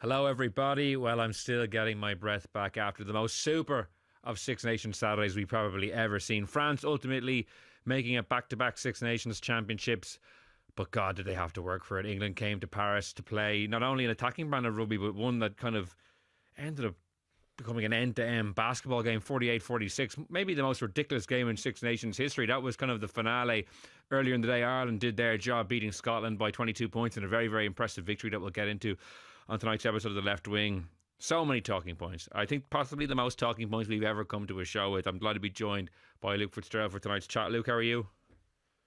Hello, everybody. Well, I'm still getting my breath back after the most super of Six Nations Saturdays we probably ever seen. France ultimately making it back-to-back Six Nations championships. But God, did they have to work for it. England came to Paris to play not only an attacking brand of rugby, but one that kind of ended up becoming an end-to-end basketball game, 48-46. Maybe the most ridiculous game in Six Nations history. That was kind of the finale. Earlier in the day, Ireland did their job, beating Scotland by 22 points in a very, very impressive victory that we'll get into on tonight's episode of The Left Wing. So many talking points. I think possibly the most talking points we've ever come to a show with. I'm glad to be joined by Luke Fitzgerald for tonight's chat. Luke, how are you?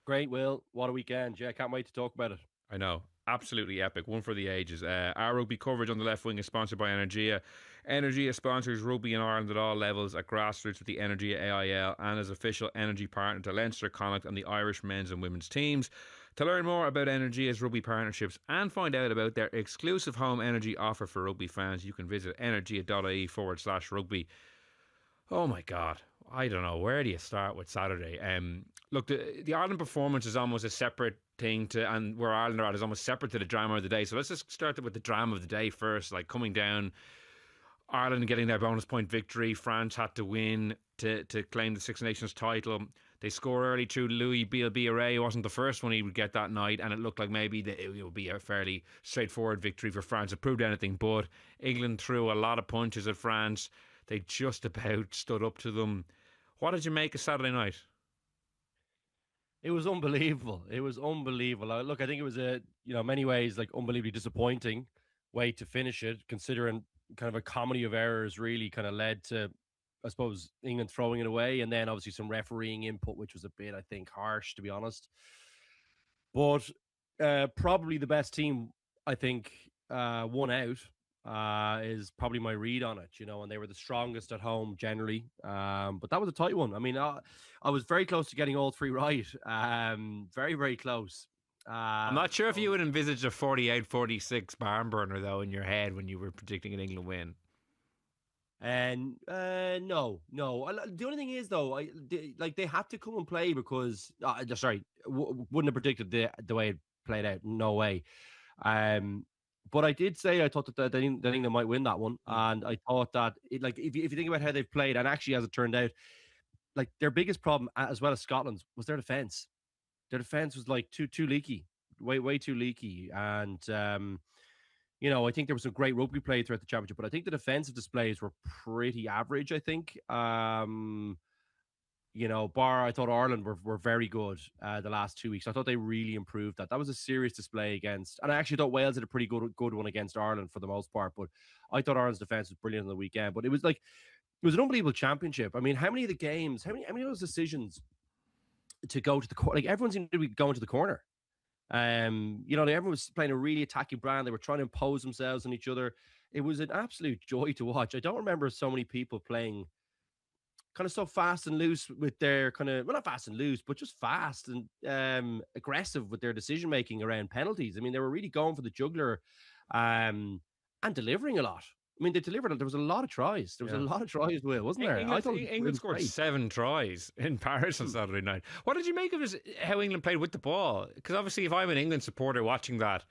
Great, Will. What a weekend. Yeah, can't wait to talk about it. I know. Absolutely epic. One for the ages. Our rugby coverage on The Left Wing is sponsored by Energia. Energia sponsors rugby in Ireland at all levels, at grassroots with the Energia AIL, and as official energy partner to Leinster, Connacht and the Irish men's and women's teams. To learn more about Energia's rugby partnerships and find out about their exclusive home energy offer for rugby fans, you can visit energia.ie/rugby. Oh my God. I don't know. Where do you start with Saturday? Look, the Ireland performance is almost a separate thing to, and where Ireland are at is almost separate to the drama of the day. So let's just start with the drama of the day first. Like coming down, Ireland getting their bonus point victory. France had to win to claim the Six Nations title. They score early through Louis Bielbiaré. It wasn't the first one he would get that night, and it looked like maybe it would be a fairly straightforward victory for France. It proved anything but. England threw a lot of punches at France. They just about stood up to them. What did you make of Saturday night? It was unbelievable. It was unbelievable. Look, I think it was many ways like unbelievably disappointing way to finish it, considering kind of a comedy of errors really kind of led to, I suppose, England throwing it away, and then obviously some refereeing input, which was a bit, I think, harsh, to be honest. But probably the best team, I think, won out. Is probably my read on it, and they were the strongest at home generally. But that was a tight one. I mean, I was very close to getting all three right. Very, very close. I'm not sure if you would envisage a 48-46 barn burner, though, in your head when you were predicting an England win. And no. The only thing is, though, they had to come and play because, wouldn't have predicted the way it played out. No way. But I did say I thought that England might win that one, and I thought that if you think about how they've played, and actually as it turned out, like their biggest problem as well as Scotland's was their defense. Their defense was like too leaky, way too leaky, and I think there was some great rugby play throughout the championship, but I think the defensive displays were pretty average. I think. I thought Ireland were very good the last 2 weeks. I thought they really improved that. That was a serious display against, and I actually thought Wales did a pretty good one against Ireland for the most part. But I thought Ireland's defense was brilliant on the weekend. But it was an unbelievable championship. I mean, how many of the games, how many of those decisions to go to the corner? Like everyone seemed to be going to the corner. Everyone was playing a really attacking brand. They were trying to impose themselves on each other. It was an absolute joy to watch. I don't remember so many people playing kind of so fast and loose with their kind of, well, not fast and loose, but just fast and aggressive with their decision making around penalties. I mean, they were really going for the jugular and delivering a lot. I mean, they delivered. There was a lot of tries. There was a lot of tries, Will, wasn't there? England scored 7 tries in Paris on Saturday night. What did you make of how England played with the ball? Because obviously, if I'm an England supporter watching that,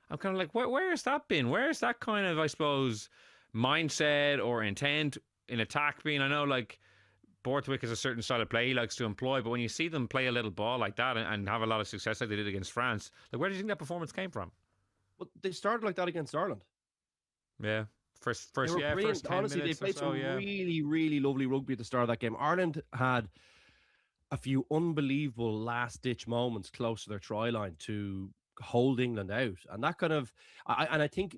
I'm kind of like, where has that been? Where is that kind of, I suppose, mindset or intent in attack been? I know, like, Borthwick is a certain style of play he likes to employ, but when you see them play a little ball like that and have a lot of success like they did against France, like, where do you think that performance came from? Well, they started like that against Ireland. Yeah. First they were brilliant. Honestly, they played some really, really lovely rugby at the start of that game. Ireland had a few unbelievable last-ditch moments close to their try line to hold England out. And that kind of, I think,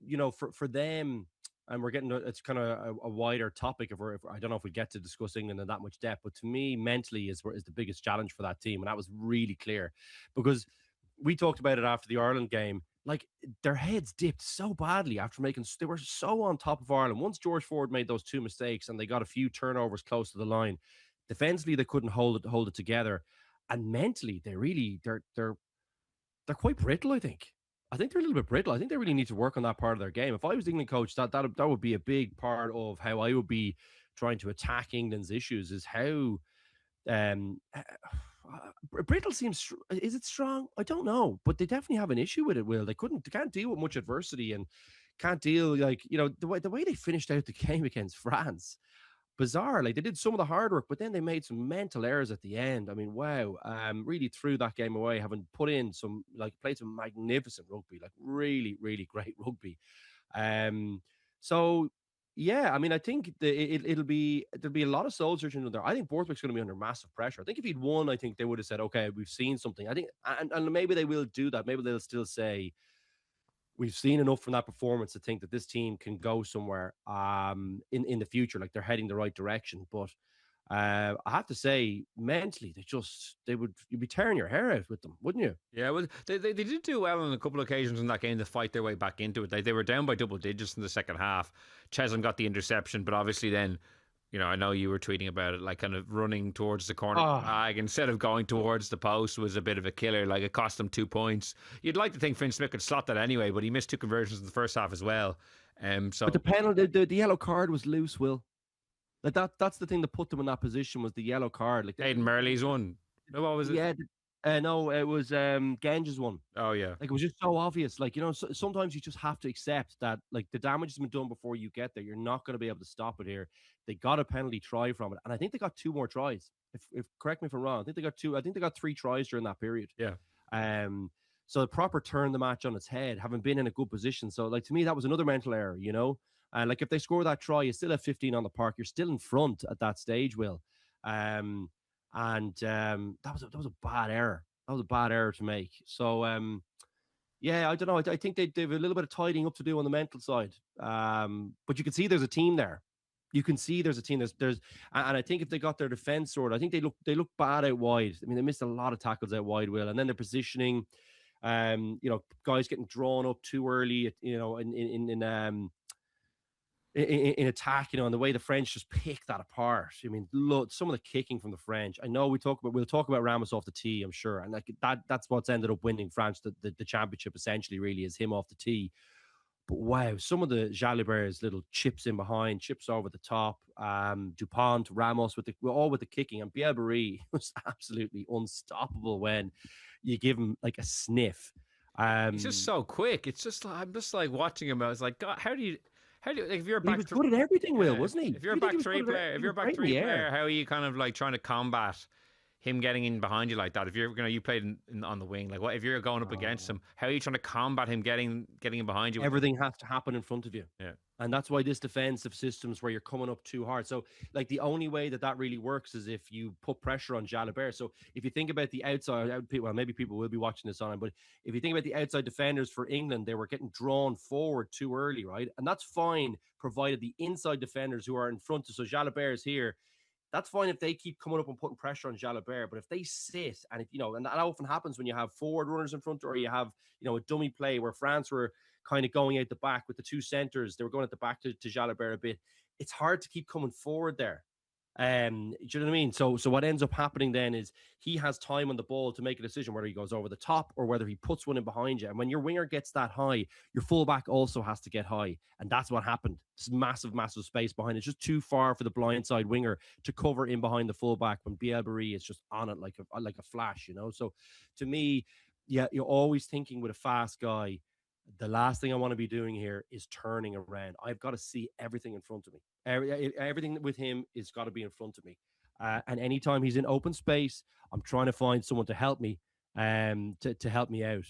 for them, and we're getting, it's kind of a wider topic. If I don't know if we get to discuss England in that much depth, but to me, mentally is the biggest challenge for that team. And that was really clear because we talked about it after the Ireland game. Like their heads dipped so badly after they were so on top of Ireland. Once George Ford made those 2 mistakes and they got a few turnovers close to the line, defensively, they couldn't hold it together. And mentally, they're quite brittle, I think. I think they're a little bit brittle. I think they really need to work on that part of their game. If I was the England coach, that would be a big part of how I would be trying to attack England's issues, is how brittle seems. Is it strong? I don't know, but they definitely have an issue with it. They can't deal with much adversity and can't deal. Like, the way they finished out the game against France, bizarre. Like, they did some of the hard work, but then they made some mental errors at the end. I mean, wow. Really threw that game away, having played some magnificent rugby, like really, really great rugby. So yeah, I mean, I think there'll be a lot of soul searching in there. I think Borthwick's going to be under massive pressure. I think if he'd won, I think they would have said, okay, we've seen something. I think, and maybe they will do that. Maybe they'll still say, we've seen enough from that performance to think that this team can go somewhere in the future, like they're heading the right direction. But I have to say, mentally, you'd be tearing your hair out with them, wouldn't you? Yeah, well, they did do well on a couple of occasions in that game to fight their way back into it. They were down by double digits in the second half. Chesson got the interception, but obviously then, I know you were tweeting about it, like kind of running towards the corner flag instead of going towards the post was a bit of a killer. Like, it cost them 2 points. You'd like to think Finn Smith could slot that anyway, but he missed 2 conversions in the first half as well. But the penalty, the yellow card was loose, Will. Like, that's the thing that put them in that position, was the yellow card. Like, Aidan Murley's one. No, what was it? Yeah, no, it was Genge's one. Oh yeah, like, it was just so obvious. Like, sometimes you just have to accept that, like, the damage has been done before you get there. You're not going to be able to stop it here. They got a penalty try from it, and I think they got 2 more tries. If correct me if I'm wrong, I think they got 2. I think they got 3 tries during that period. Yeah. So it proper turned the match on its head, having been in a good position. So, like, to me, that was another mental error. And like, if they score that try, you still have 15 on the park. You're still in front at that stage, Will. That was a bad error. That was a bad error to make. So, yeah, I don't know. I think they have a little bit of tidying up to do on the mental side. But you can see there's a team there. You can see there's a team. And I think if they got their defense sorted, I think they look bad out wide. I mean, they missed a lot of tackles out wide, Will, and then their positioning. Guys getting drawn up too early. In attack, and the way the French just pick that apart. I mean, look, some of the kicking from the French. I know we'll talk about Ramos off the tee, I'm sure, and like that's what's ended up winning France the championship. Essentially, really, is him off the tee. But wow, some of the Jalibert's little chips in behind, chips over the top. Dupont, Ramos with the kicking, and Bielbarré was absolutely unstoppable when you give him like a sniff. He's just so quick. It's just I'm just like watching him. I was like, God, how do you like, if you're back, he was good at everything, Will, wasn't he? If you're a back three player, how are you kind of like trying to combat him getting in behind you like that? If you're you played on the wing, like, what if you're going up against him? How are you trying to combat him getting in behind you? Everything has to happen in front of you. Yeah. And that's why this defensive systems where you're coming up too hard. So, like, the only way that really works is if you put pressure on Jalibert. So if you think about the outside, well, maybe people will be watching this on, but if you think about the outside defenders for England, they were getting drawn forward too early, right? And that's fine, provided the inside defenders who are in front of, so Jalibert is here. That's fine if they keep coming up and putting pressure on Jalibert. But if they sit, and and that often happens when you have forward runners in front, or you have, a dummy play where France were kind of going out the back with the 2 centers. They were going at the back to Jalibert a bit. It's hard to keep coming forward there. Do you know what I mean? So what ends up happening then is he has time on the ball to make a decision whether he goes over the top or whether he puts one in behind you. And when your winger gets that high, your fullback also has to get high. And that's what happened. This massive, massive space behind it. It's just too far for the blindside winger to cover in behind the fullback when Bielbarré is just on it like a flash, So to me, yeah, you're always thinking with a fast guy, the last thing I want to be doing here is turning around. I've got to see everything in front of me. Everything with him is got to be in front of me. And anytime he's in open space, I'm trying to find someone to help me, to help me out,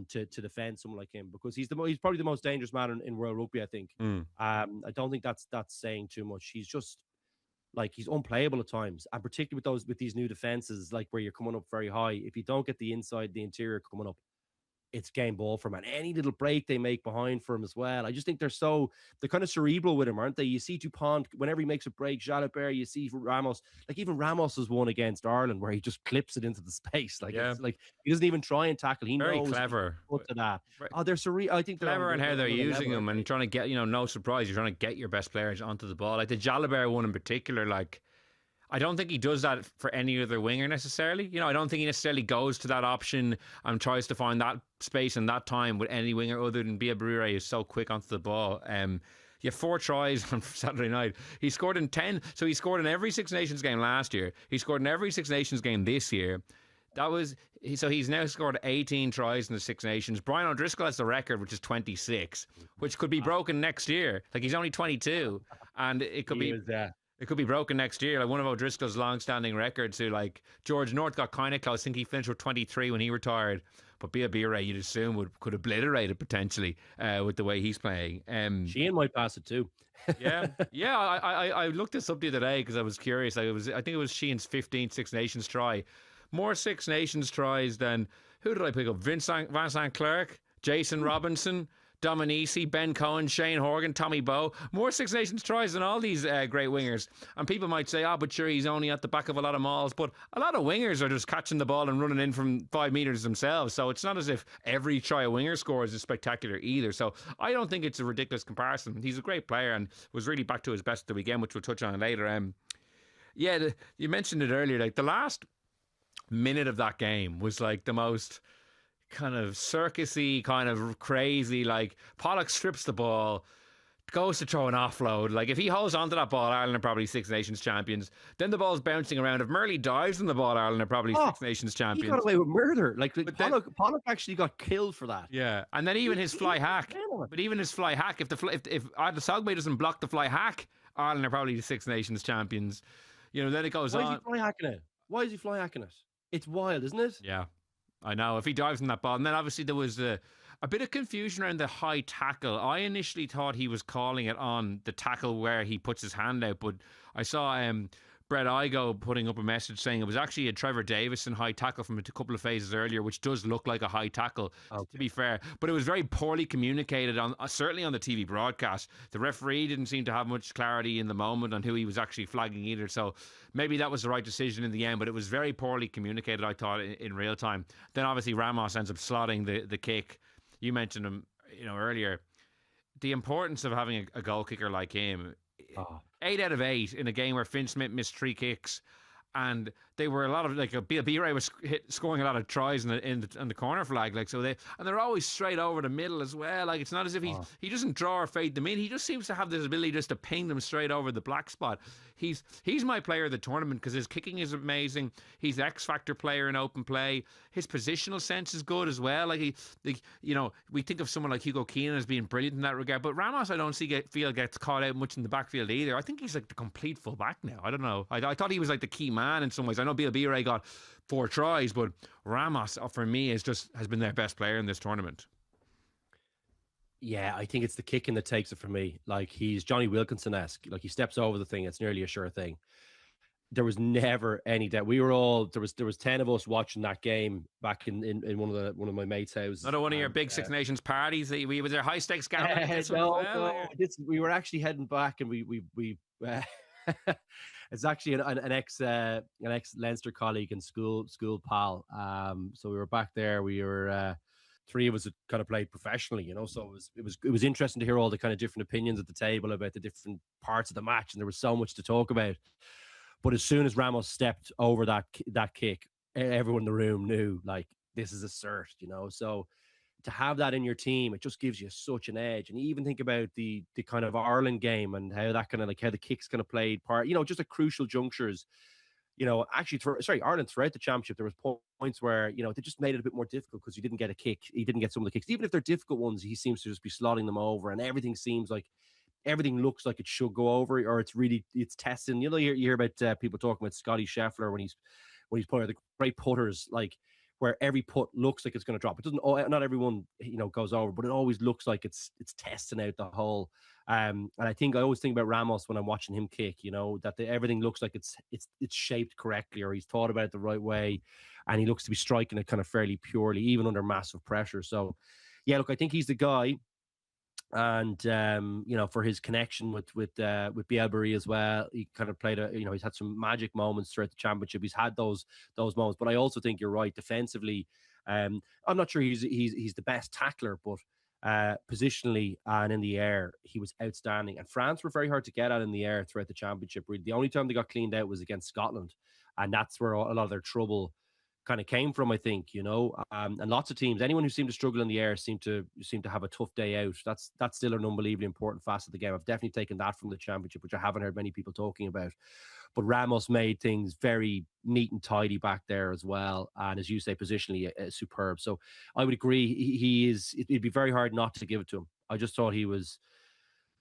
to defend someone like him, because he's probably the most dangerous man in world rugby, I think. I don't think that's saying too much. He's just like, he's unplayable at times, and particularly with these new defenses, like where you're coming up very high. If you don't get the interior coming up, it's game ball for him. And any little break they make behind for him as well. I just think they're kind of cerebral with him, aren't they? You see Dupont, whenever he makes a break, Jalibert, you see Ramos, like even Ramos has won against Ireland where he just clips it into the space. Like, It's like he doesn't even try and tackle. He very knows clever. To that. Oh, they're I think they're clever in how they're using him and trying to get, no surprise, you're trying to get your best players onto the ball. Like the Jalibert one in particular, like, I don't think he does that for any other winger necessarily. I don't think he necessarily goes to that option and tries to find that space and that time with any winger other than Bielbarré, who's so quick onto the ball. You have 4 tries on Saturday night. He scored in 10. So he scored in every Six Nations game last year. He scored in every Six Nations game this year. That was so he's now scored 18 tries in the Six Nations. Brian O'Driscoll has the record, which is 26, which could be broken next year. Like, he's only 22, and it could it could be broken next year. Like, one of O'Driscoll's long-standing records. Who, like, George North got kind of close. I think he finished with 23 when he retired. But Bia Bire, you'd assume could obliterate it potentially with the way he's playing. Sheehan might pass it too. yeah. I looked this up the other day because I was curious. I think it was Sheehan's 15th Six Nations try. More Six Nations tries than, who did I pick up? Vincent Clerc, Jason Robinson, Dominici, Ben Cohen, Shane Horgan, Tommy Bowe. More Six Nations tries than all these great wingers. And people might say, but sure, he's only at the back of a lot of mauls. But a lot of wingers are just catching the ball and running in from 5 metres themselves. So it's not as if every try a winger scores is spectacular either. So I don't think it's a ridiculous comparison. He's a great player and was really back to his best at the weekend, which we'll touch on later. You mentioned it earlier. Like, the last minute of that game was like the most kind of circusy, kind of crazy. Like, Pollock strips the ball, goes to throw an offload. Like, if he holds onto that ball, Ireland are probably Six Nations champions. Then the ball's bouncing around. If Murley dives on the ball, Ireland are probably Six Nations champions. He got away with murder. Like Pollock actually got killed for that. Yeah, and then even his fly hack. But even his fly hack, if Ardla Sogbe doesn't block the fly hack, Ireland are probably the Six Nations champions. You know, then it goes on. Why is he fly hacking it? Why is he fly hacking it? It's wild, isn't it? Yeah, I know. If he dives on that ball. And then obviously there was a bit of confusion around the high tackle. I initially thought he was calling it on the tackle where he puts his hand out, but I saw Brett Igo putting up a message saying it was actually a Trevor Davison high tackle from a couple of phases earlier, which does look like a high tackle, to be fair. But it was very poorly communicated, certainly on the TV broadcast. The referee didn't seem to have much clarity in the moment on who he was actually flagging either. So maybe that was the right decision in the end, but it was very poorly communicated, I thought, in real time. Then obviously Ramos ends up slotting the kick. You mentioned him, earlier. The importance of having a goal kicker like him. 8 out of 8 in a game where Finn Smith missed 3 kicks, and they were a lot of Bill B-Ray was scoring a lot of tries in the corner flag, they're always straight over the middle as well. Like, it's not as if he doesn't draw or fade them in. He just seems to have this ability just to ping them straight over the black spot. He's my player of the tournament because his kicking is amazing. He's X factor player in open play. His positional sense is good as well. We think of someone like Hugo Keenan as being brilliant in that regard, but Ramos I don't feel gets caught out much in the backfield either. I think he's like the complete full back now. I don't know. I thought he was like the key man in some ways. I know Bill B-Ray got 4 tries, but Ramos for me has been their best player in this tournament. Yeah, I think it's the kicking that takes it for me. Like, he's Johnny Wilkinson-esque. Like, he steps over the thing, it's nearly a sure thing. There was never any doubt. We were all there was 10 of us watching that game back in one of my mates' houses. Not one of your big Six Nations parties. Was there high stakes gambling? We were actually heading back, and we it's actually an ex Leinster colleague and school pal. So we were back there. We were 3 of us had kind of played professionally, so it was interesting to hear all the kind of different opinions at the table about the different parts of the match, and there was so much to talk about. But as soon as Ramos stepped over that kick, everyone in the room knew, like, this is a cert, So to have that in your team, it just gives you such an edge. And you even think about the kind of Ireland game and how that kind of how the kicks kind of played part, just at crucial junctures. Actually, Ireland throughout the championship, there was points where, they just made it a bit more difficult because he didn't get a kick. He didn't get some of the kicks. Even if they're difficult ones, he seems to just be slotting them over, and everything looks like it should go over, or it's testing. You hear about people talking about Scotty Scheffler when he's playing the great putters, like, where every putt looks like it's going to drop. It doesn't. Not everyone, goes over, but it always looks like it's testing out the hole. And I always think about Ramos when I'm watching him kick. That everything looks like it's shaped correctly, or he's thought about it the right way, and he looks to be striking it kind of fairly purely, even under massive pressure. So, yeah, look, I think he's the guy. And for his connection with Bielbury as well, he kind of played he's had some magic moments throughout the championship. He's had those moments, but I also think you're right defensively. I'm not sure he's the best tackler, but positionally and in the air, he was outstanding. And France were very hard to get at in the air throughout the championship. Really, the only time they got cleaned out was against Scotland, and that's where a lot of their trouble kind of came from, I think, and lots of teams, anyone who seemed to struggle in the air seemed to have a tough day out. That's still an unbelievably important facet of the game. I've definitely taken that from the championship, which I haven't heard many people talking about. But Ramos made things very neat and tidy back there as well, and as you say, positionally superb. So I would agree, he is. It'd be very hard not to give it to him. I just thought he was.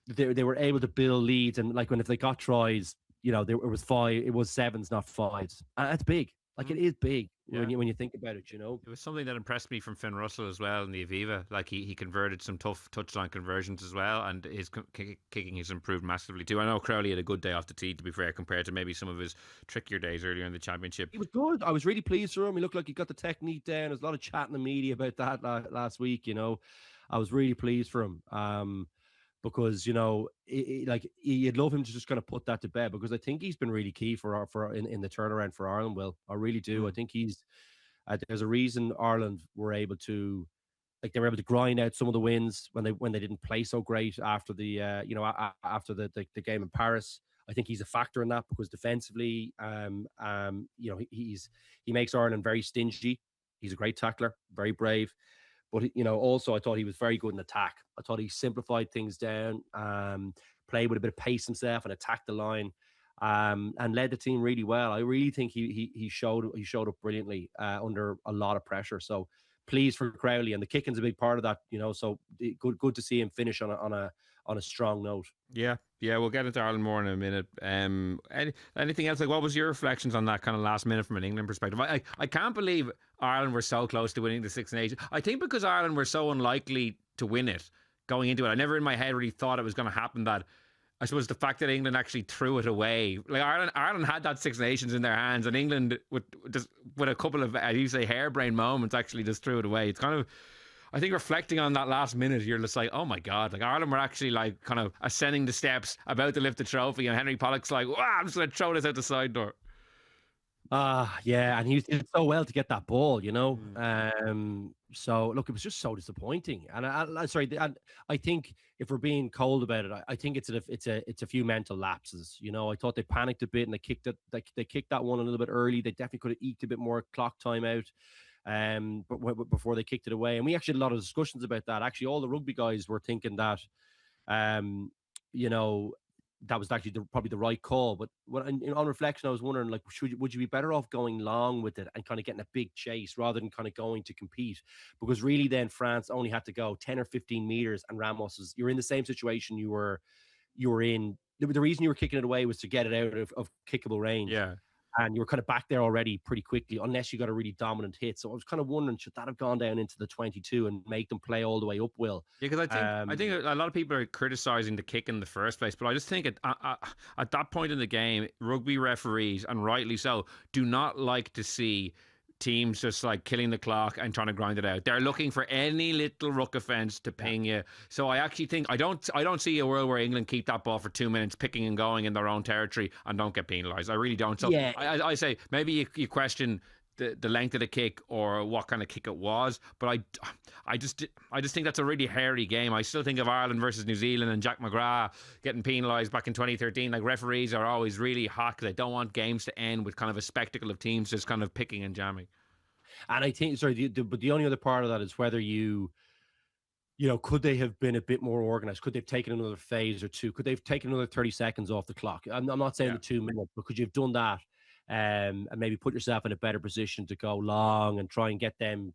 They were able to build leads, and like if they got tries, it was sevens, not fives. And that's big. Like it is big when you think about it. It was something that impressed me from Finn Russell as well in the Aviva. Like he converted some tough touchline conversions as well, and his kicking has improved massively too. I know Crowley had a good day off the tee, to be fair, compared to maybe some of his trickier days earlier in the championship. He was good. I was really pleased for him. He looked like he got the technique down. There's a lot of chat in the media about that last week. I was really pleased for him. Because you'd love him to just kind of put that to bed, because I think he's been really key for in the turnaround for Ireland. Will, I really do. I think there's a reason Ireland were able to grind out some of the wins when they didn't play so great after the after the game in Paris. I think he's a factor in that, because defensively, he makes Ireland very stingy. He's a great tackler, very brave. But, also I thought he was very good in attack. I thought he simplified things down, played with a bit of pace himself and attacked the line, and led the team really well. I really think he showed up brilliantly under a lot of pressure. So pleased for Crowley, and the kicking's a big part of that, so good to see him finish on a strong note. Yeah, we'll get into Ireland more in a minute. Anything else? Like, what was your reflections on that kind of last minute from an England perspective? I can't believe Ireland were so close to winning the Six Nations. I think because Ireland were so unlikely to win it going into it, I never in my head really thought it was going to happen. That I suppose the fact that England actually threw it away, like Ireland had that Six Nations in their hands, and England with a couple of, as you say, harebrained moments, actually just threw it away. It's kind of, I think, reflecting on that last minute, you're just like, oh my God, like Ireland were actually like kind of ascending the steps, about to lift the trophy, and Henry Pollock's like, wow, I'm just going to throw this out the side door. Yeah, and he did so well to get that ball, So look, it was just so disappointing, and I think if we're being cold about it, I think it's a few mental lapses. I thought they panicked a bit and they kicked that one a little bit early. They definitely could have eked a bit more clock time out, but before they kicked it away. And we actually had a lot of discussions about that. Actually, all the rugby guys were thinking that, that was actually probably the right call. But on reflection, I was wondering, like, would you be better off going long with it and kind of getting a big chase rather than kind of going to compete? Because really then France only had to go 10 or 15 meters, and you're in the same situation you were in. The reason you were kicking it away was to get it out of kickable range. Yeah. And you were kind of back there already pretty quickly, unless you got a really dominant hit. So I was kind of wondering, should that have gone down into the 22 and make them play all the way up, Will? Yeah, because I think a lot of people are criticising the kick in the first place, but I just think at that point in the game, rugby referees, and rightly so, do not like to see teams just like killing the clock and trying to grind it out. They're looking for any little ruck offence to ping you. So I actually think I don't see a world where England keep that ball for 2 minutes picking and going in their own territory and don't get penalised. I really don't. So yeah. I say maybe you question the length of the kick or what kind of kick it was, but I just think that's a really hairy game. I still think of Ireland versus New Zealand and Jack McGrath getting penalised back in 2013. Like, referees are always really hot because they don't want games to end with kind of a spectacle of teams just kind of picking and jamming. And I think, but the only other part of that is whether could they have been a bit more organised? Could they have taken another phase or two? Could they have taken another 30 seconds off the clock? I'm not saying the 2 minutes, but could you have done that? And maybe put yourself in a better position to go long and try and get them,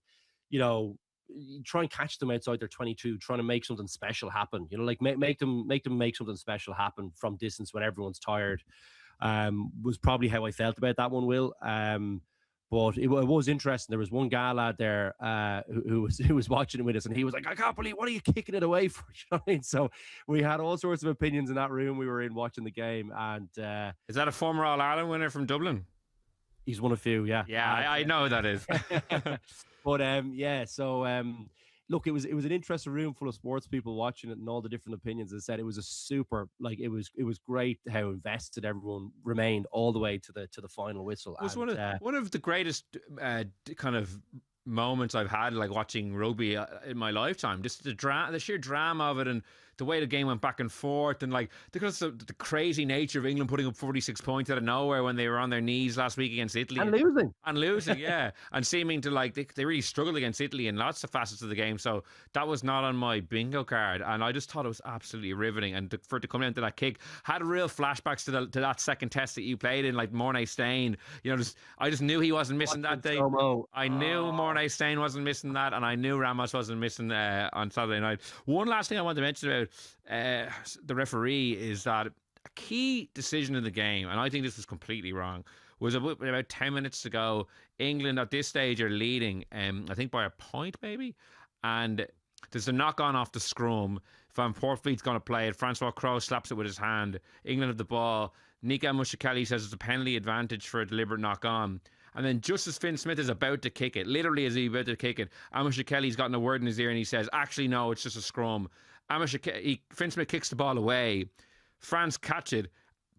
try and catch them outside their 22, trying to make something special happen. Like make them make something special happen from distance when everyone's tired. Was probably how I felt about that one, Will. But it was interesting. There was one guy lad there who was watching it with us, and he was like, "I can't believe, what are you kicking it away for?" You know what I mean? So we had all sorts of opinions in that room we were in watching the game. And is that a former All Ireland winner from Dublin? He's one of few, yeah. Yeah, I know who that is. But so look, it was an interesting room full of sports people watching it and all the different opinions. As I said, it was a super, like, it was great how invested everyone remained all the way to the final whistle. It was one of the greatest kind of moments I've had, like, watching rugby in my lifetime. Just the sheer drama of it, and the way the game went back and forth, and like because of the crazy nature of England putting up 46 points out of nowhere when they were on their knees last week against Italy and losing, yeah, and seeming to like they really struggled against Italy in lots of facets of the game. So that was not on my bingo card, and I just thought it was absolutely riveting. And for it to come down to that kick, had real flashbacks to that second test that you played in, like Mornay Stain. You know, I just knew he wasn't missing that day. I knew Mornay Stain wasn't missing that, and I knew Ramos wasn't missing on Saturday night. One last thing I want to mention about the referee is that a key decision in the game, and I think this was completely wrong, was about 10 minutes to go. England at this stage are leading, I think by a point maybe, and there's a knock on off the scrum. Van Poortvliet's going to play it. Francois Crowe slaps it with his hand. England have the ball. Nika Mushakeli says it's a penalty advantage for a deliberate knock on. And then just as Finn Smith is about to kick it, literally as he's about to kick it, Amisha Kelly's gotten a word in his ear and he says, actually, no, it's just a scrum. Finn Smith kicks the ball away. France catch it,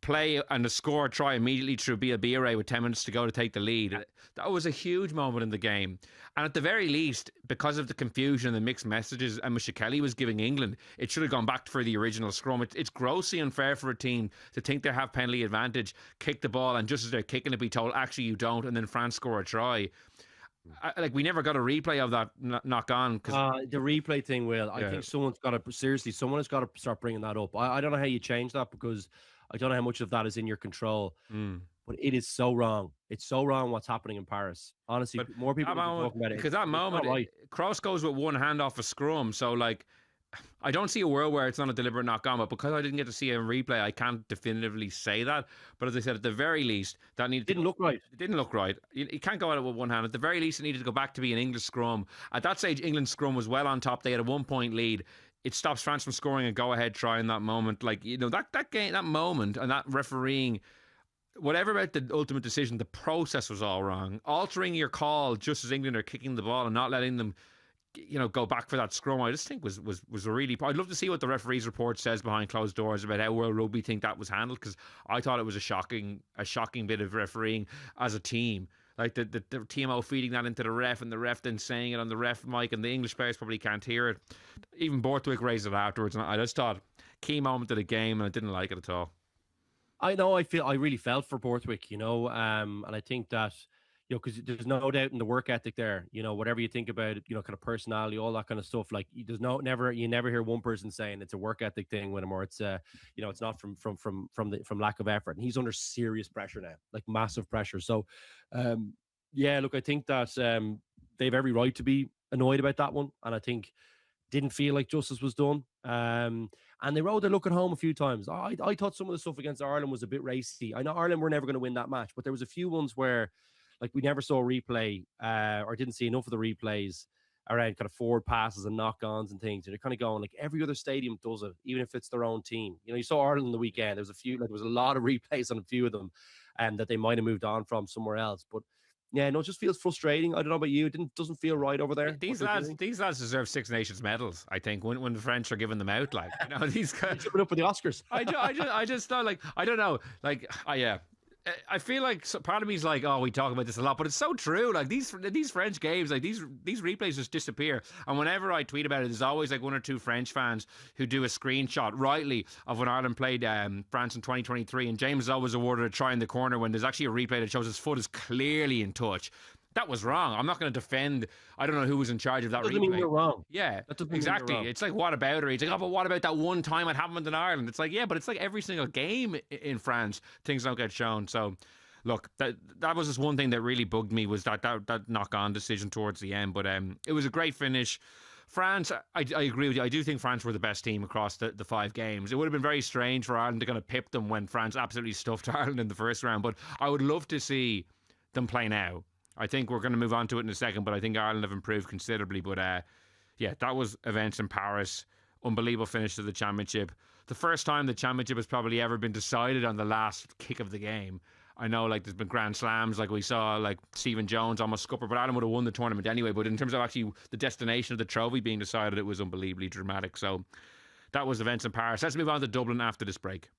play and the score try immediately through Bielbiere with 10 minutes to go to take the lead. That was a huge moment in the game. And at the very least, because of the confusion and the mixed messages Amisha Kelly was giving England, it should have gone back for the original scrum. It's grossly unfair for a team to think they have penalty advantage, kick the ball, and just as they're kicking it, be told, actually, you don't, and then France score a try. We never got a replay of that knock on. The replay thing, Will, I think someone has got to start bringing that up. I don't know how you change that, because I don't know how much of that is in your control. But it is so wrong. It's so wrong what's happening in Paris. Honestly, but more people are talking about it. Because that moment, Cross goes with one hand off a scrum. So, like, I don't see a world where it's not a deliberate knock on, but because I didn't get to see a replay, I can't definitively say that. But as I said, at the very least, that didn't look right. It didn't look right. You can't go at it with one hand. At the very least, it needed to go back to be an English scrum. At that stage, England's scrum was well on top. They had a 1 point lead. It stops France from scoring a go-ahead try in that moment. Like, you know, that game, that moment, and that refereeing, whatever about the ultimate decision, the process was all wrong. Altering your call just as England are kicking the ball and not letting them, you know, go back for that scrum, I just think was a really... I'd love to see what the referee's report says behind closed doors about how World Rugby think that was handled, because I thought it was a shocking bit of refereeing as a team. Like the TMO feeding that into the ref, and the ref then saying it on the ref mic, and the English players probably can't hear it. Even Borthwick raised it afterwards, and I just thought, key moment of the game, and I didn't like it at all. I know. I really felt for Borthwick, you know, and I think that, you know, because there's no doubt in the work ethic there. You know, whatever you think about it, you know, kind of personality, all that kind of stuff. Like, you never hear one person saying it's a work ethic thing with him, or it's you know, it's not from lack of effort. And he's under serious pressure now, like massive pressure. So, yeah, look, I think that they have every right to be annoyed about that one, and I think didn't feel like justice was done. And they rode their luck at home a few times. I thought some of the stuff against Ireland was a bit racy. I know Ireland were never going to win that match, but there was a few ones where, like, we never saw a replay or didn't see enough of the replays around kind of forward passes and knock-ons and things. And you're kind of going, like, every other stadium does it, even if it's their own team. You know, you saw Ireland on the weekend. There was a lot of replays on a few of them that they might have moved on from somewhere else. But yeah, no, it just feels frustrating. I don't know about you. It doesn't feel right over there. These lads deserve Six Nations medals, I think, when the French are giving them out. Like, you know, these guys jumping up for the Oscars. I just thought, like, I don't know, like, yeah. I feel like part of me is like, oh, we talk about this a lot, but it's so true. Like, these French games, like these replays just disappear. And whenever I tweet about it, there's always like one or two French fans who do a screenshot rightly of when Ireland played France in 2023, and James is always awarded a try in the corner when there's actually a replay that shows his foot is clearly in touch. That was wrong. I'm not going to defend. I don't know who was in charge of that replay. Mean you're wrong. Yeah, exactly. It's like, what about it? It's like, oh, but what about that one time it happened in Ireland? It's like, yeah, but it's like every single game in France, things don't get shown. So, look, that was just one thing that really bugged me, was that knock-on decision towards the end. But it was a great finish. France, I agree with you. I do think France were the best team across the 5 games. It would have been very strange for Ireland to kind of pip them when France absolutely stuffed Ireland in the first round. But I would love to see them play now. I think we're going to move on to it in a second, but I think Ireland have improved considerably. But yeah, that was events in Paris. Unbelievable finish to the championship. The first time the championship has probably ever been decided on the last kick of the game. I know, like, there's been Grand Slams, like we saw, like Stephen Jones almost scupper, but Ireland would have won the tournament anyway. But in terms of actually the destination of the trophy being decided, it was unbelievably dramatic. So that was events in Paris. Let's move on to Dublin after this break.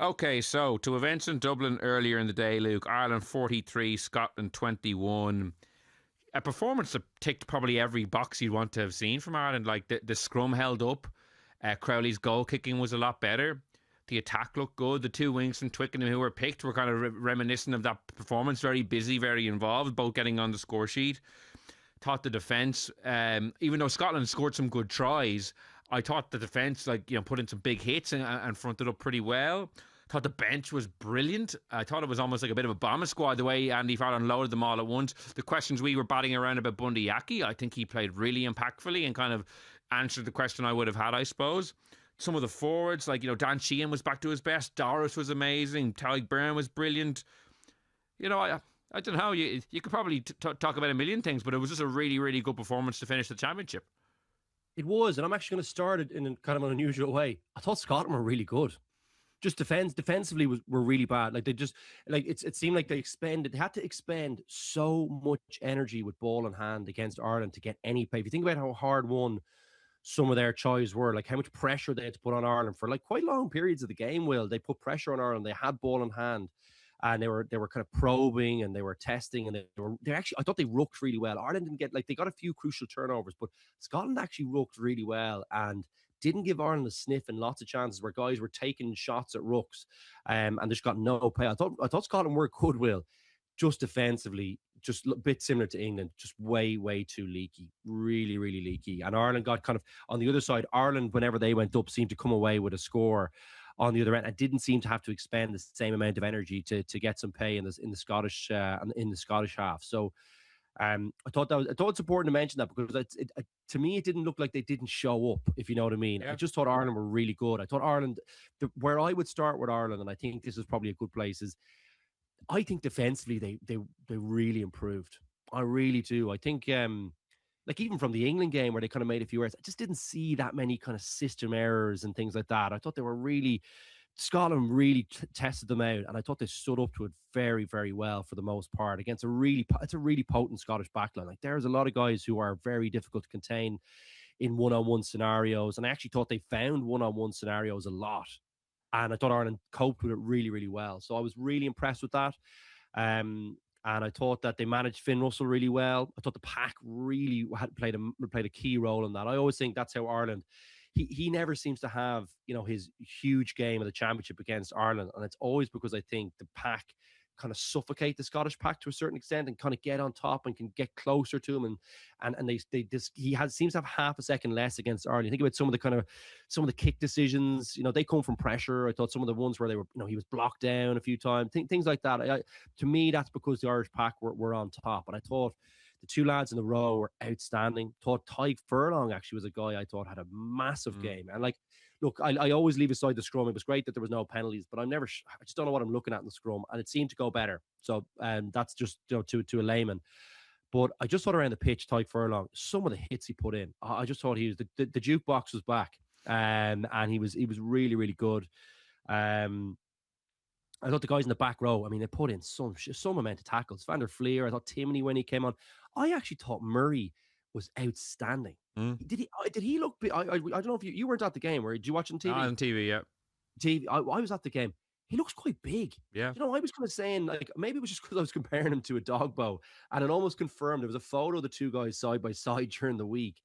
Okay, so to events in Dublin earlier in the day, Luke. Ireland 43, Scotland 21. A performance that ticked probably every box you'd want to have seen from Ireland. Like, the scrum held up. Crowley's goal kicking was a lot better. The attack looked good. The two wings from Twickenham who were picked were kind of reminiscent of that performance. Very busy, very involved, both getting on the score sheet. Thought the defence, even though Scotland scored some good tries, I thought the defence, put in some big hits and fronted up pretty well. Thought the bench was brilliant. I thought it was almost like a bit of a bomber squad, the way Andy Farrell unloaded them all at once. The questions we were batting around about Bundy Aki, I think he played really impactfully and kind of answered the question I would have had, I suppose. Some of the forwards, Dan Sheehan was back to his best. Doris was amazing. Tariq Byrne was brilliant. I don't know. You could probably talk about a million things, but it was just a really, really good performance to finish the championship. It was, and I'm actually going to start it in kind of an unusual way. I thought Scotland were really good. Just defensively were really bad. It seemed like they had to expend so much energy with ball in hand against Ireland to get any play. If you think about how hard won some of their tries were, like how much pressure they had to put on Ireland for quite long periods of the game. They put pressure on Ireland. They had ball in hand. And they were kind of probing and they were testing and they actually, I thought they rucked really well. Ireland didn't get, they got a few crucial turnovers, but Scotland actually rucked really well and didn't give Ireland a sniff in lots of chances where guys were taking shots at rucks and they just got no pay. I thought Scotland were goodwill, just defensively, just a bit similar to England, just way, way too leaky, really, really leaky. And Ireland got kind of on the other side. Ireland, whenever they went up, seemed to come away with a score on the other end. I didn't seem to have to expend the same amount of energy to get some pay in the Scottish half. So I thought it's important to mention that because to me it didn't look like they didn't show up, if you know what I mean. Yeah. I just thought Ireland were really good. I thought Ireland, where I would start with Ireland, and I think this is probably a good place, is I think defensively they really improved. I really do. I think even from the England game where they kind of made a few errors, I just didn't see that many kind of system errors and things like that. I thought they were really, Scotland really tested them out, and I thought they stood up to it very, very well for the most part against it's a really potent Scottish backline. There's a lot of guys who are very difficult to contain in one-on-one scenarios, and I actually thought they found one-on-one scenarios a lot, and I thought Ireland coped with it really, really well. So I was really impressed with that. And I thought that they managed Finn Russell really well. I thought the pack really had played a key role in that. I always think that's how Ireland, he never seems to have, his huge game of the championship against Ireland. And it's always because I think the pack kind of suffocate the Scottish pack to a certain extent and kind of get on top and can get closer to him. And he seems to have half a second less against Ireland. You think about some of the kick decisions, they come from pressure. I thought some of the ones where they were, he was blocked down a few times, things like that. To me, that's because the Irish pack were on top. And I thought the two lads in the row were outstanding. Thought Tadhg Furlong actually was a guy I thought had a massive game. And look, I always leave aside the scrum. It was great that there was no penalties, but I just don't know what I'm looking at in the scrum, and it seemed to go better. So that's just to a layman. But I just thought around the pitch, Tadhg Furlong, some of the hits he put in, I just thought he was the jukebox was back, and he was really, really good. I thought the guys in the back row, they put in some amount of tackles. Van der Fleer, I thought Timoney when he came on. I actually thought Murray was outstanding. Did he look? I don't know if you weren't at the game. Did you watch on TV? On TV, yeah. TV. I was at the game. He looks quite big. Yeah. I was kind of saying maybe it was just because I was comparing him to a Dogbo, and it almost confirmed. There was a photo of the two guys side by side during the week.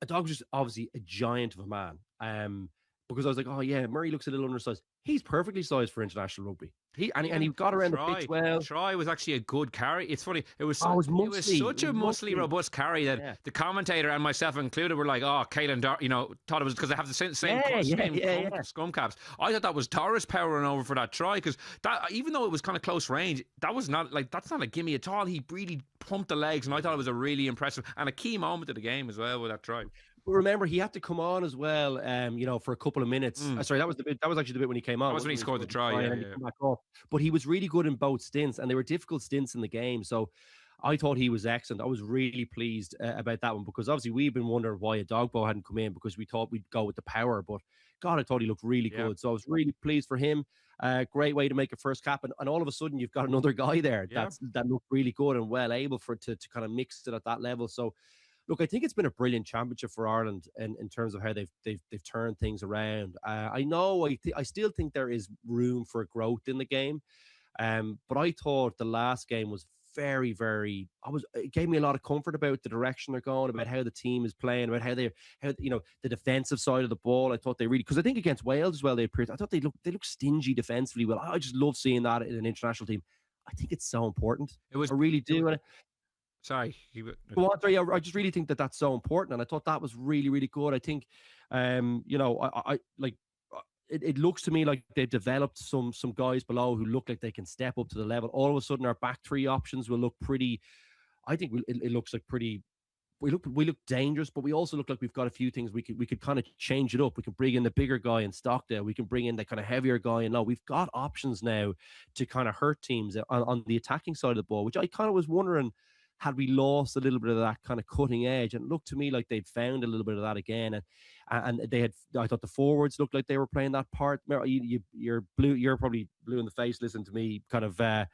A dog was just obviously a giant of a man. Because I was like, oh yeah, Murray looks a little undersized. He's perfectly sized for international rugby. He got around the pitch well. Troy was actually a good carry. It's funny. It was such a muscly, robust carry that the commentator and myself included were like, oh, Caelan, thought it was because they have the same scrum caps. I thought that was Doris powering over for that try because that, even though it was kind of close range, that was not that's not a gimme at all. He really pumped the legs, and I thought it was a really impressive and a key moment of the game as well with that try. But remember, he had to come on as well, for a couple of minutes. Sorry, that was actually the bit when he came on. That was when he scored the try. Yeah. Back off. But he was really good in both stints, and they were difficult stints in the game. So I thought he was excellent. I was really pleased about that one because obviously we've been wondering why a Dogbo hadn't come in because we thought we'd go with the power. But God, I thought he looked really good. So I was really pleased for him. Great way to make a first cap, and all of a sudden you've got another guy there that looked really good and well able to kind of mix it at that level. So. Look, I think it's been a brilliant championship for Ireland in terms of how they've turned things around. I know I still think there is room for growth in the game, but I thought the last game was very, it gave me a lot of comfort about the direction they're going, about how the team is playing, about how the defensive side of the ball. I thought they really, because I think against Wales as well, I thought they look stingy defensively. Well, I just love seeing that in an international team. I think it's so important. I really do. Sorry. I just really think that that's so important. And I thought that was really, really good. I think, it looks to me like they've developed some guys below who look like they can step up to the level. All of a sudden, our back three options will look pretty. I think it looks like pretty. We look dangerous, but we also look like we've got a few things we could kind of change it up. We can bring in the bigger guy in Stockdale. We can bring in the kind of heavier guy. And we've got options now to kind of hurt teams on the attacking side of the ball, which I kind of was wondering, had we lost a little bit of that kind of cutting edge? And it looked to me like they'd found a little bit of that again. And they had, I thought the forwards looked like they were playing that part. You're probably blue in the face listening to me kind of, or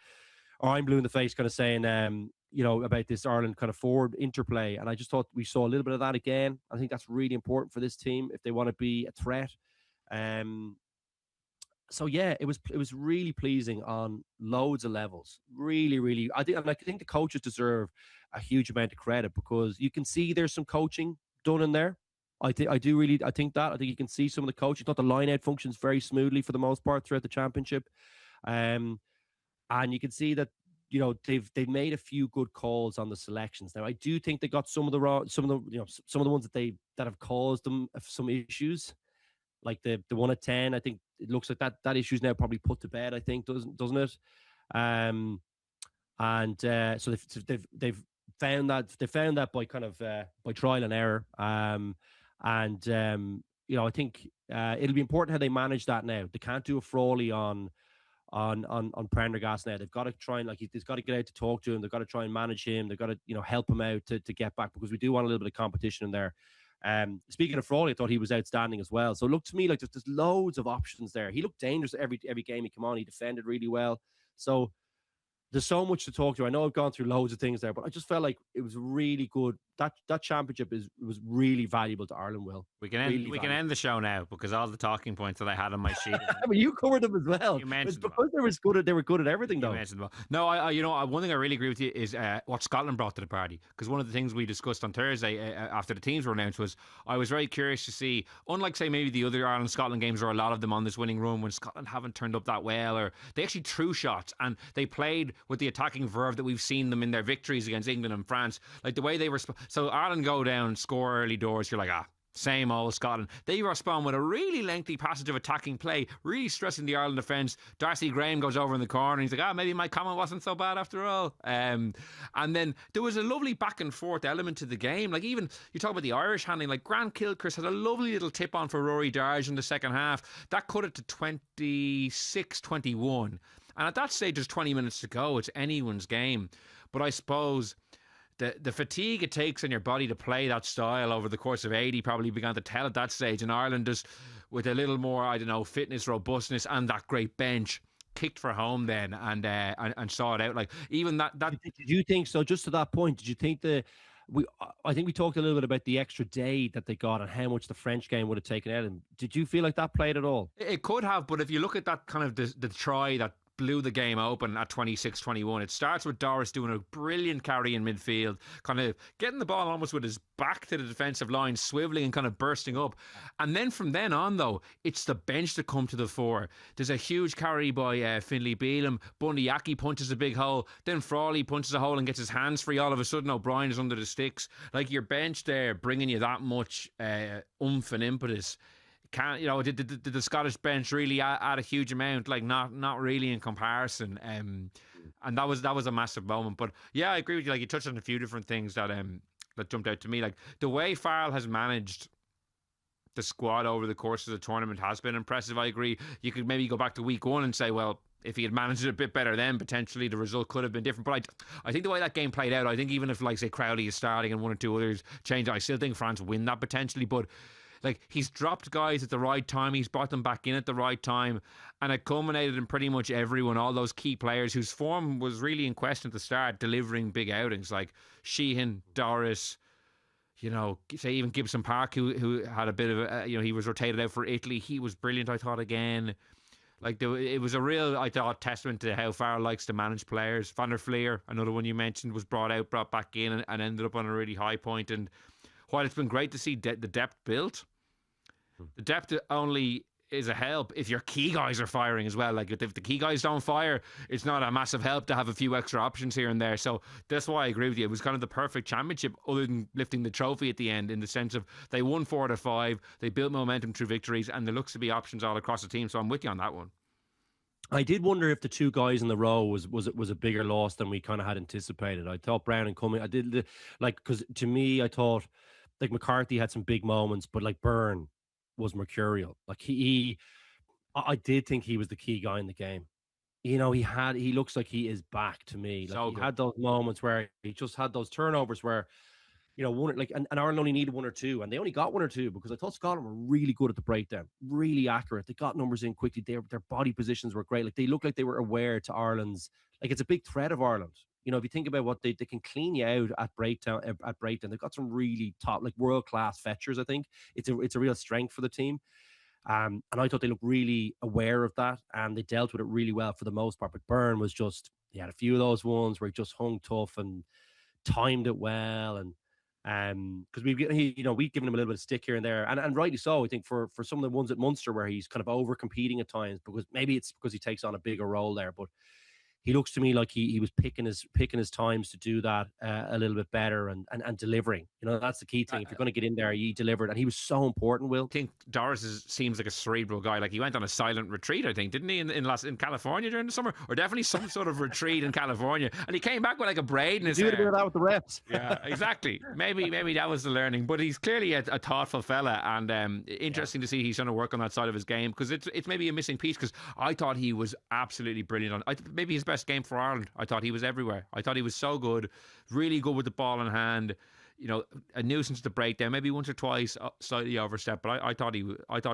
I'm blue in the face kind of saying, about this Ireland kind of forward interplay. And I just thought we saw a little bit of that again. I think that's really important for this team if they want to be a threat. So yeah, it was really pleasing on loads of levels. Really, really. I think the coaches deserve a huge amount of credit, because you can see there's some coaching done in there. I think you can see some of the coaching. I thought the line out functions very smoothly for the most part throughout the championship. And you can see that, they've made a few good calls on the selections. Now, I do think they got some of the ones that have caused them some issues, like the 1 at 10. I think it looks like that issue is now probably put to bed. I think doesn't it? So they've found that by kind of by trial and error. I think it'll be important how they manage that now. They can't do a Frawley on Prendergast now. They've got to try and they've got to get out to talk to him. They've got to try and manage him. They've got to help him out to get back, because we do want a little bit of competition in there. Speaking of Frawley, I thought he was outstanding as well. So it looked to me like there's loads of options there. He looked dangerous every game he came on. He defended really well. So there's so much to talk to. I know I've gone through loads of things there, but I just felt like it was really good. That championship was really valuable to Ireland, Will. We can end the show now, because all the talking points that I had on my sheet. But you covered them as well. You mentioned them. Because they were good at everything, though. You mentioned them. No, one thing I really agree with you is what Scotland brought to the party. Because one of the things we discussed on Thursday after the teams were announced was I was very curious to see, unlike say maybe the other Ireland-Scotland games, or a lot of them on this winning run, when Scotland haven't turned up that well, or they actually threw shots and they played with the attacking verve that we've seen them in their victories against England and France. Like the way they were. So Ireland go down, score early doors, you're like, same old Scotland. They respond with a really lengthy passage of attacking play, really stressing the Ireland defence. Darcy Graham goes over in the corner and he's like, maybe my comment wasn't so bad after all. And then there was a lovely back and forth element to the game. Like, even you talk about the Irish handling, like Grant Kilchrist had a lovely little tip on for Rory Darge in the second half. That cut it to 26-21. And at that stage, there's 20 minutes to go. It's anyone's game. But I suppose the fatigue it takes on your body to play that style over the course of 80 probably began to tell at that stage. And Ireland, just with a little more, fitness, robustness, and that great bench, kicked for home then and saw it out. Like, even that. Did you think so? Just to that point, did you think I think we talked a little bit about the extra day that they got and how much the French game would have taken out. And did you feel like that played at all? It could have, but if you look at that kind of the try that blew the game open at 26-21. It starts with Doris doing a brilliant carry in midfield, kind of getting the ball almost with his back to the defensive line, swiveling and kind of bursting up. And then from then on, though, it's the bench to come to the fore. There's a huge carry by Finlay Bealham. Bundy Aki punches a big hole. Then Frawley punches a hole and gets his hands free. All of a sudden, O'Brien is under the sticks. Like, your bench there bringing you that much oomph and impetus. Did the Scottish bench really add a huge amount? Like, not really in comparison. And that was a massive moment. But yeah, I agree with you. Like, you touched on a few different things that jumped out to me. Like, the way Farrell has managed the squad over the course of the tournament has been impressive. I agree. You could maybe go back to week one and say, well, if he had managed it a bit better then, potentially the result could have been different. But I think the way that game played out, I think even if, like, say, Crowley is starting and one or two others change, I still think France win that potentially. But like, he's dropped guys at the right time, he's brought them back in at the right time, and it culminated in pretty much everyone, all those key players whose form was really in question at the start, delivering big outings, like Sheehan, Doris, say even Gibson Park, who had a bit of he was rotated out for Italy. He was brilliant, I thought, again. Like it was a real, I thought, testament to how Farrell likes to manage players. Van der Fleer, another one you mentioned, was brought back in, and ended up on a really high point. And while it's been great to see the depth built, the depth only is a help if your key guys are firing as well. Like if the key guys don't fire, it's not a massive help to have a few extra options here and there. So that's why I agree with you. It was kind of the perfect championship, other than lifting the trophy at the end, in the sense of they won 4 out of 5, they built momentum through victories, and there looks to be options all across the team. So I'm with you on that one. I did wonder if the 2 guys in the row was a bigger loss than we kind of had anticipated. I thought Brown and Cumming, because to me, I thought like McCarthy had some big moments, but like Byrne was mercurial. Like I did think he was the key guy in the game. You know, he looks like he is back to me. Like he had those moments where he just had those turnovers where, you know, and Ireland only needed 1 or 2, and they only got 1 or 2 because I thought Scotland were really good at the breakdown, really accurate. They got numbers in quickly. Their body positions were great. Like they looked like they were aware to Ireland's, like it's a big threat of Ireland. You know, if you think about what they can clean you out at breakdown. They've got some really top, like world class fetchers. I think it's a real strength for the team. And I thought they looked really aware of that, and they dealt with it really well for the most part. But Byrne was just, he had a few of those ones where he just hung tough and timed it well, and because we've given him a little bit of stick here and there, and rightly so. I think for some of the ones at Munster where he's kind of over competing at times, because maybe it's because he takes on a bigger role there, but he looks to me like he was picking his times to do that a little bit better and delivering. You know, that's the key thing. If you're going to get in there, he delivered, and he was so important. Will, I think Doris seems like a cerebral guy. Like he went on a silent retreat, I think, didn't he, in California during the summer, or definitely some sort of retreat in California, and he came back with like a braid in his hair. He did a bit of that with the reps. Yeah, exactly. Maybe that was the learning. But he's clearly a thoughtful fella, and interesting to see he's trying to work on that side of his game, because it's maybe a missing piece. Because I thought he was absolutely brilliant maybe his best game for Ireland. I thought he was everywhere. I thought he was so good, really good with the ball in hand. You know, a nuisance to break down, maybe once or twice slightly overstep, but I thought he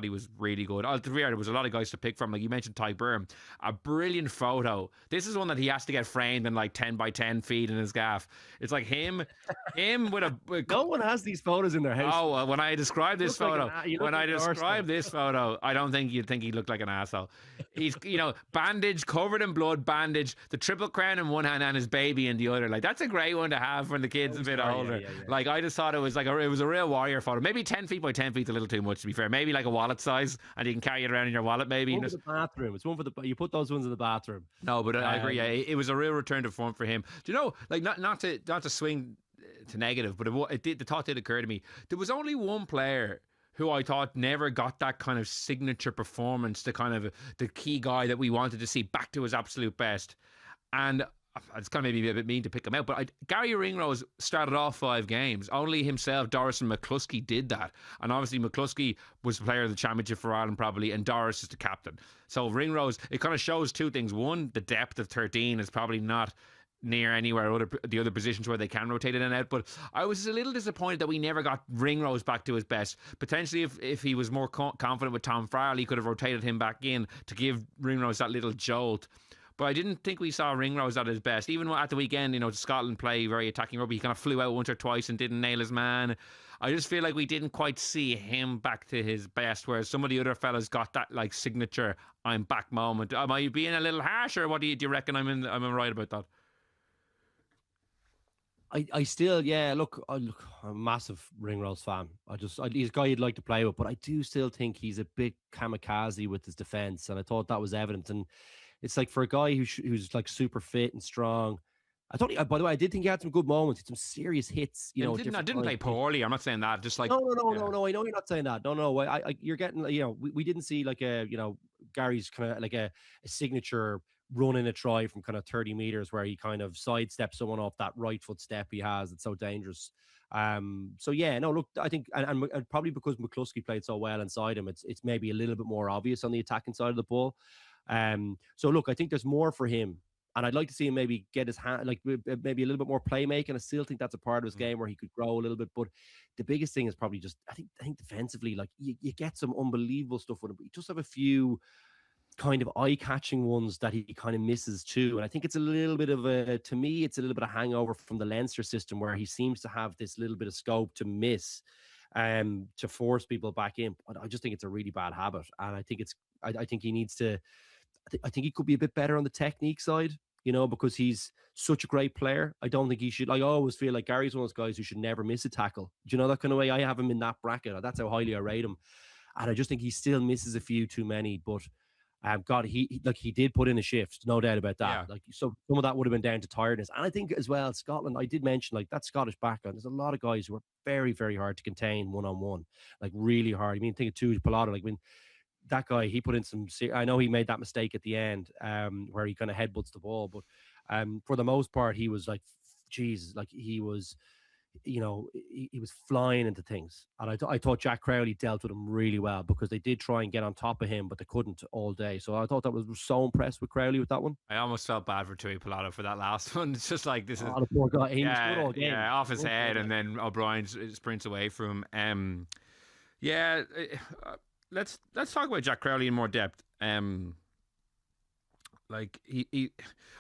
was really good. To be fair, there was a lot of guys to pick from. Like you mentioned, Ty Byrne, a brilliant photo. This is one that he has to get framed in like 10 by 10 feet in his gaff. It's like him with a. No one has these photos in their house. Oh, when I describe this photo, I don't think you'd think he looked like an asshole. He's bandaged, covered in blood, bandaged, the triple crown in one hand and his baby in the other. Like that's a great one to have when the kid's a bit older. Yeah. Like I just thought it was a real warrior photo. Maybe 10 feet by 10 feet is a little too much, to be fair. Maybe like a wallet size, and you can carry it around in your wallet. Maybe one for the bathroom. It's one for you put those ones in the bathroom. No, but I agree. Yeah, it was a real return to form for him. Do you know, like not to swing to negative, but the thought did occur to me. There was only one player who I thought never got that kind of signature performance, the kind of the key guy that we wanted to see back to his absolute best, and. It's kind of maybe a bit mean to pick him out, but Gary Ringrose started off 5 games. Only himself, Doris and McCluskey did that. And obviously McCluskey was the player of the championship for Ireland probably, and Doris is the captain. So Ringrose, it kind of shows 2 things. One, the depth of 13 is probably not near anywhere the other positions where they can rotate in and out. But I was a little disappointed that we never got Ringrose back to his best. Potentially if he was more confident with Tom Farrell, he could have rotated him back in to give Ringrose that little jolt. But I didn't think we saw Ringrose at his best. Even at the weekend, Scotland play very attacking rugby. He kind of flew out once or twice and didn't nail his man. I just feel like we didn't quite see him back to his best, whereas some of the other fellas got that like signature "I'm back" moment. Am I being a little harsh, or what do you reckon? I'm right about that? I still, look, I'm a massive Ringrose fan. He's a guy you'd like to play with, but I do still think he's a bit kamikaze with his defense, and I thought that was evident. And it's like for a guy who's like super fit and strong. I thought, by the way, I did think he had some good moments, some serious hits. Didn't play poorly. I'm not saying that. Just like no. I know you're not saying that. No. You're getting, we didn't see like Gary's kind of like a signature run in a try from kind of 30 meters where he kind of sidesteps someone off that right foot step he has. It's so dangerous. Look, I think, and probably because McCluskey played so well inside him, it's maybe a little bit more obvious on the attacking side of the ball. So look, I think there's more for him, and I'd like to see him maybe get his hand, like maybe a little bit more playmaking. I still think that's a part of his game where he could grow a little bit. But the biggest thing is probably just, I think defensively, like you get some unbelievable stuff with him, but you just have a few kind of eye-catching ones that he kind of misses too. And I think it's a little bit of to me, it's a little bit of hangover from the Leinster system where he seems to have this little bit of scope to miss, to force people back in. But I just think it's a really bad habit, and I think I think he needs to I think he could be a bit better on the technique side, because he's such a great player. I don't think he should. I always feel like Gary's one of those guys who should never miss a tackle. Do you know that kind of way? I have him in that bracket. That's how highly I rate him. And I just think he still misses a few too many. But God, he did put in a shift, no doubt about that. Yeah. So some of that would have been down to tiredness. And I think as well, Scotland, I did mention that Scottish background. There's a lot of guys who are very, very hard to contain one-on-one, really hard. I mean, think of two Pilata, that guy, he put in some. I know he made that mistake at the end, where he kind of headbutts the ball, but for the most part, he was he was, he was flying into things, and I thought Jack Crowley dealt with him really well, because they did try and get on top of him, but they couldn't all day. So I thought that was so impressed with Crowley with that one. I almost felt bad for Tui Pilato for that last one. It's just like, this is the poor guy. He was good all game. Yeah, off his head, and then O'Brien sprints away from him. Let's talk about Jack Crowley in more depth. He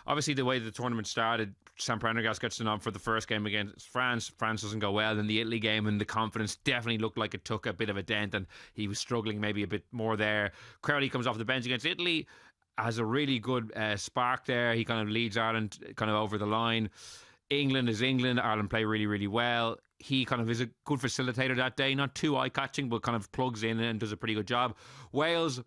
obviously, the way the tournament started, Sam Prendergast gets the nod for the first game against France. France doesn't go well. Then the Italy game, and the confidence definitely looked like it took a bit of a dent, and he was struggling maybe a bit more there. Crowley comes off the bench against Italy, has a really good spark there. He kind of leads Ireland kind of over the line. England is England. Ireland play really, really well. He kind of is a good facilitator that day, not too eye-catching, but kind of plugs in and does a pretty good job. Wales,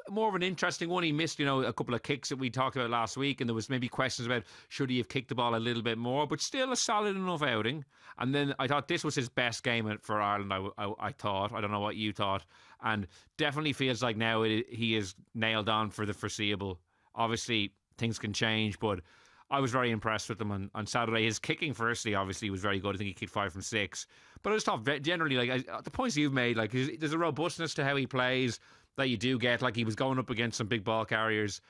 more of an interesting one. He missed, a couple of kicks that we talked about last week, and there was maybe questions about should he have kicked the ball a little bit more, but still a solid enough outing. And then I thought this was his best game for Ireland, I thought. I don't know what you thought. And definitely feels like now he is nailed on for the foreseeable. Obviously, things can change, but I was very impressed with him on Saturday. His kicking, firstly, obviously was very good. I think he kicked 5 from 6. But I just thought generally, the points you've made, there's a robustness to how he plays that you do get. He was going up against some big ball carriers.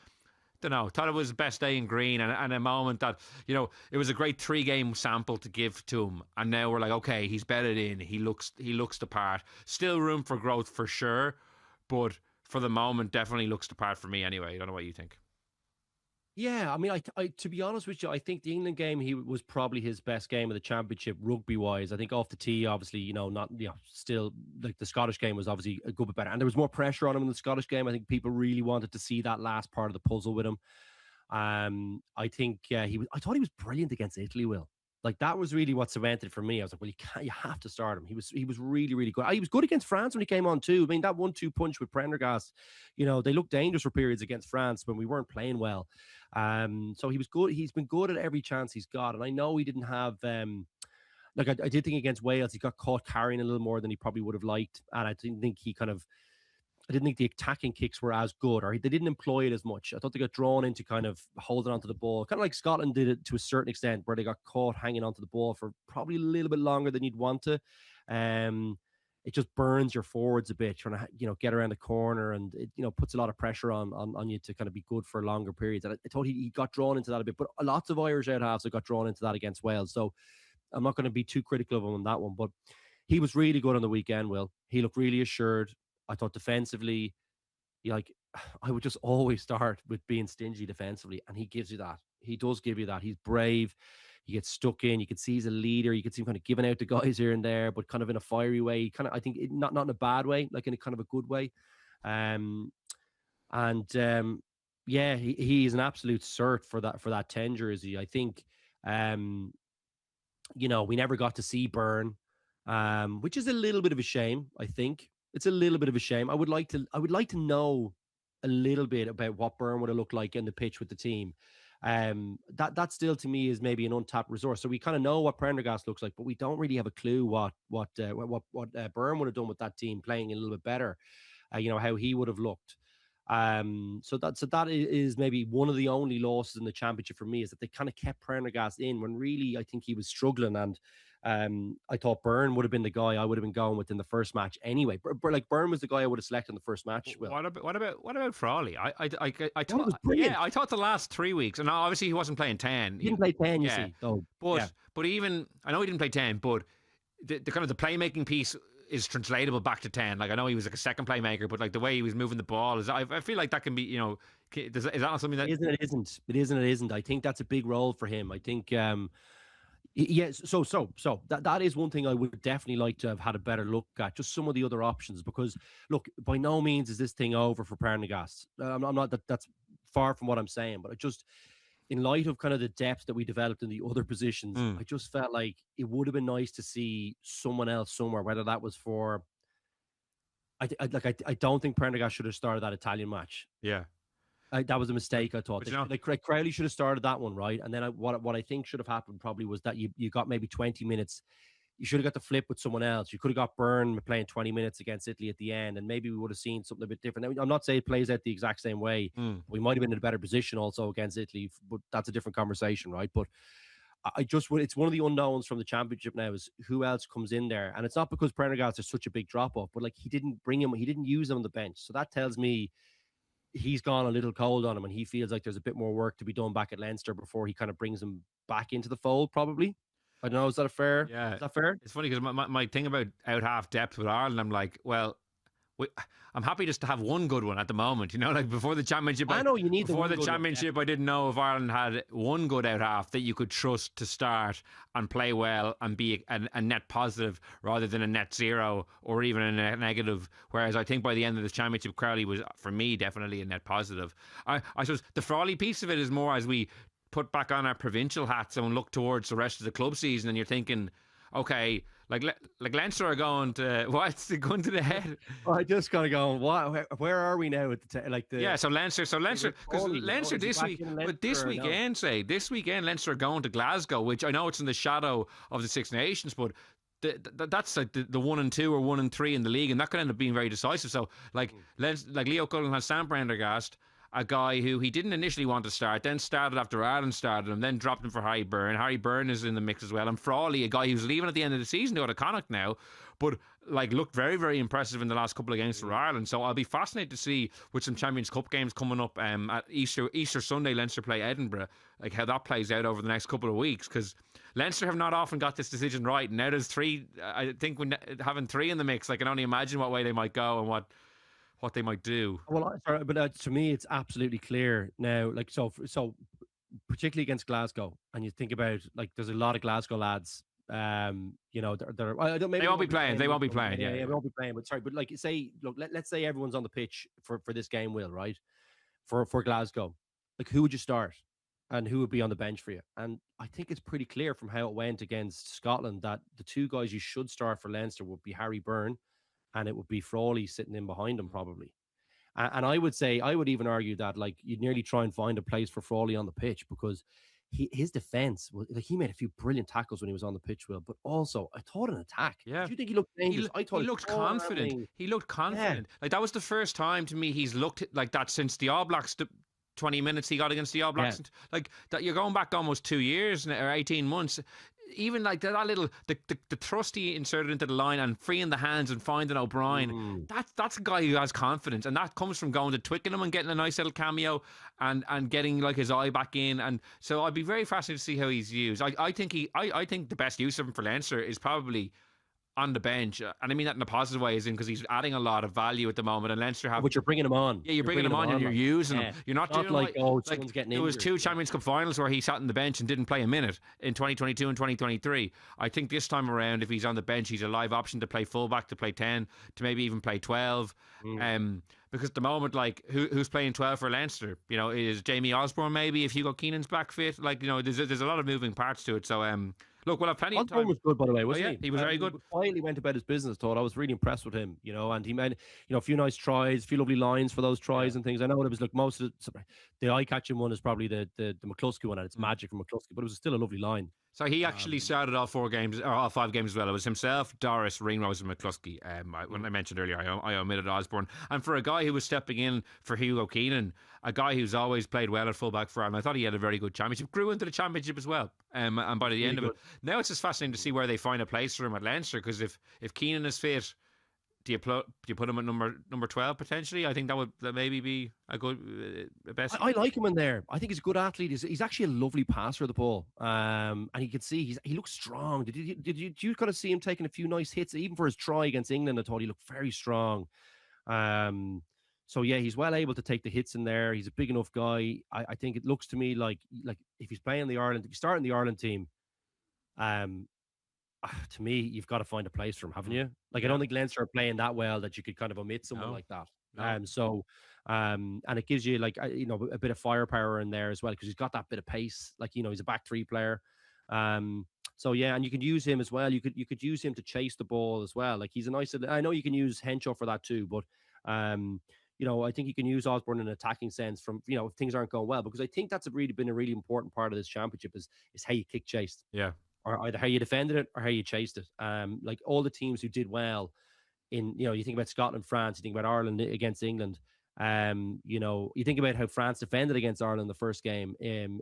Don't know. Thought it was best day in green, and a moment that, it was a great 3-game sample to give to him. And now we're like, okay, he's bedded in. He looks the part. Still room for growth for sure, but for the moment, definitely looks the part for me anyway. I don't know what you think. Yeah, I mean, I to be honest with you, I think the England game, he was probably his best game of the championship rugby-wise. I think off the tee, obviously, still, the Scottish game was obviously a good bit better. And there was more pressure on him in the Scottish game. I think people really wanted to see that last part of the puzzle with him. I think I thought he was brilliant against Italy, Will. That was really what cemented for me. I was like, well, you have to start him. He was really, really good. He was good against France when he came on too. I mean, that 1-2 punch with Prendergast, they looked dangerous for periods against France when we weren't playing well. So he was good. He's been good at every chance he's got. And I know he didn't have, I did think against Wales, he got caught carrying a little more than he probably would have liked. And I didn't think the attacking kicks were as good, or they didn't employ it as much. I thought they got drawn into kind of holding onto the ball, kind of like Scotland did it to a certain extent, where they got caught hanging onto the ball for probably a little bit longer than you'd want to. It just burns your forwards a bit, trying to get around the corner, and it puts a lot of pressure on you to kind of be good for longer periods. And I thought he got drawn into that a bit, but lots of Irish out halves have got drawn into that against Wales. So I'm not going to be too critical of him on that one, but he was really good on the weekend. Will, he looked really assured. I thought defensively, I would just always start with being stingy defensively, and he gives you that. He does give you that. He's brave. He gets stuck in. You can see he's a leader. You can see him kind of giving out the guys here and there, but kind of in a fiery way. I think not in a bad way, like in a kind of a good way. He is an absolute cert for that 10 jersey. I think, we never got to see Byrne, which is a little bit of a shame. I think it's a little bit of a shame. I would like to know a little bit about what Byrne would have looked like in the pitch with the team. That still to me is maybe an untapped resource. So we kind of know what Prendergast looks like, but we don't really have a clue what Byrne would have done with that team playing a little bit better. How he would have looked. So that is maybe one of the only losses in the championship for me, is that they kind of kept Prendergast in when really I think he was struggling. And I thought Byrne would have been the guy I would have been going with in the first match anyway. Byrne was the guy I would have selected in the first match. Will. What about Frawley? I thought was brilliant. I thought the last 3 weeks, and obviously he wasn't playing 10. He didn't play 10, you see. But even I know he didn't play 10, but the kind of the playmaking piece is translatable back to 10. I know he was a second playmaker, but the way he was moving the ball I feel like that can be, is that not something that it isn't. I think that's a big role for him. I think yes. So that is one thing I would definitely like to have had a better look at, just some of the other options, because look, by no means is this thing over for Prendergast. I'm not that's far from what I'm saying, but I just, in light of kind of the depth that we developed in the other positions, I just felt like it would have been nice to see someone else somewhere, whether that was for. I don't think Prendergast should have started that Italian match. Yeah. That was a mistake, I thought. Crowley should have started that one, right? And then what I think should have happened probably was that you got maybe 20 minutes. You should have got the flip with someone else. You could have got Byrne playing 20 minutes against Italy at the end, and maybe we would have seen something a bit different. I'm not saying it plays out the exact same way. We might have been in a better position also against Italy, but that's a different conversation, right? But it's one of the unknowns from the championship now is who else comes in there. And it's not because Prendergast is such a big drop off, but like he didn't use him on the bench. So that tells me he's gone a little cold on him and he feels like there's a bit more work to be done back at Leinster before he kind of brings him back into the fold, probably. I don't know. Is that fair? Yeah. Is that fair? It's funny because my thing about out half depth with Ireland, I'm like, well, I'm happy just to have one good one at the moment. You know, like before the championship. I know you need before the championship. I didn't know if Ireland had one good out half that you could trust to start and play well and be a net positive rather than a net zero or even a net negative. Whereas I think by the end of the championship, Crowley was for me definitely a net positive. I suppose the Frawley piece of it is more as we put back on our provincial hats and look towards the rest of the club season, and you're thinking, okay, like Leinster are going to what's going to the head? I just kind of going, what? Where are we now? So Leinster, because Leinster this week, but this weekend, Leinster are going to Glasgow, which I know it's in the shadow of the Six Nations, but that's like the 1 and 2 or 1 and 3 in the league, and that could end up being very decisive. So like Leo Cullen has Sam Prendergast, a guy who he didn't initially want to start, then started after Ireland started him, then dropped him for Harry Byrne. Harry Byrne is in the mix as well. And Frawley, a guy who's leaving at the end of the season to go to Connacht now, but like looked very, very impressive in the last couple of games for Ireland. So I'll be fascinated to see with some Champions Cup games coming up at Easter Sunday, Leinster play Edinburgh, like how that plays out over the next couple of weeks, because Leinster have not often got this decision right. And now there's three. I think when having three in the mix, I can only imagine what way they might go and what they might do. Well, but to me, it's absolutely clear now. Like so, particularly against Glasgow, and you think about like there's a lot of Glasgow lads. You know, they're I don't. Maybe they won't be playing. They won't be playing. Yeah, they won't be playing. But sorry, but like say, look, let's say everyone's on the pitch for this game. Will right for Glasgow. Like who would you start, and who would be on the bench for you? And I think it's pretty clear from how it went against Scotland that the two guys you should start for Leinster would be Harry Byrne, and it would be Frawley sitting in behind him probably. And I would even argue that like you'd nearly try and find a place for Frawley on the pitch because his defense was like he made a few brilliant tackles when he was on the pitch, Will, but also I thought an attack. Yeah. Did you think he looked dangerous? I thought he looked confident. He looked confident. Yeah. Like that was the first time to me he's looked like that since the All Blacks. 20 minutes he got against the All Blacks. Yeah. Like that, you're going back almost 2 years or 18 months. Even like that little the thrust he inserted into the line and freeing the hands and finding O'Brien. That's a guy who has confidence, and that comes from going to Twickenham and getting a nice little cameo and getting like his eye back in. And so I'd be very fascinated to see how he's used. I think the best use of him for Leinster is probably on the bench, and I mean that in a positive way, is in because he's adding a lot of value at the moment, and Leinster have. But you're bringing him on. Yeah, you're bringing him on, and you're using him. You're not doing like someone's getting injured. There was 2 Champions Cup finals where he sat on the bench and didn't play a minute in 2022 and 2023. I think this time around, if he's on the bench, he's a live option to play fullback, to play 10, to maybe even play 12. Because at the moment, like who's playing 12 for Leinster? You know, is Jamie Osborne maybe if Hugo Keenan's back fit? Like there's a lot of moving parts to it. So look, we'll have plenty of time. Osborne was good, by the way, wasn't he? He was very good. He quietly went about his business. I was really impressed with him. You know, and he made a few nice tries, a few lovely lines for those tries and things. I know it was like most of the eye-catching one is probably the McCluskey one, and it's magic from McCluskey, but it was still a lovely line. So he actually started all 5 games as well. It was himself, Doris, Ringrose and McCluskey. When I mentioned earlier, I omitted Osborne. And for a guy who was stepping in for Hugo Keenan, a guy who's always played well at fullback for Ireland, I thought he had a very good championship. Grew into the championship as well. And by the end of it, now it's just fascinating to see where they find a place for him at Leinster, because if Keenan is fit, do you put him at number 12 potentially? I think that maybe be a good best. I like him in there. I think he's a good athlete. He's actually a lovely passer of the ball. And you can see he looks strong. Did you kind of see him taking a few nice hits even for his try against England? I thought he looked very strong. So yeah, he's well able to take the hits in there. He's a big enough guy. I think it looks to me like if he's playing if he's starting the Ireland team, to me, you've got to find a place for him, haven't you? Like, I don't think Leinster are playing that well that you could kind of omit someone like that. So And it gives you like a bit of firepower in there as well because he's got that bit of pace. Like he's a back three player. So yeah, and you could use him as well. You could use him to chase the ball as well. Like he's a nice. I know you can use Henshaw for that too, but I think you can use Osborne in an attacking sense from if things aren't going well, because I think that's been a really important part of this championship is how you kick chased. Yeah. Or either how you defended it or how you chased it. Like all the teams who did well in, you think about Scotland, France, you think about Ireland against England. You think about how France defended against Ireland the first game in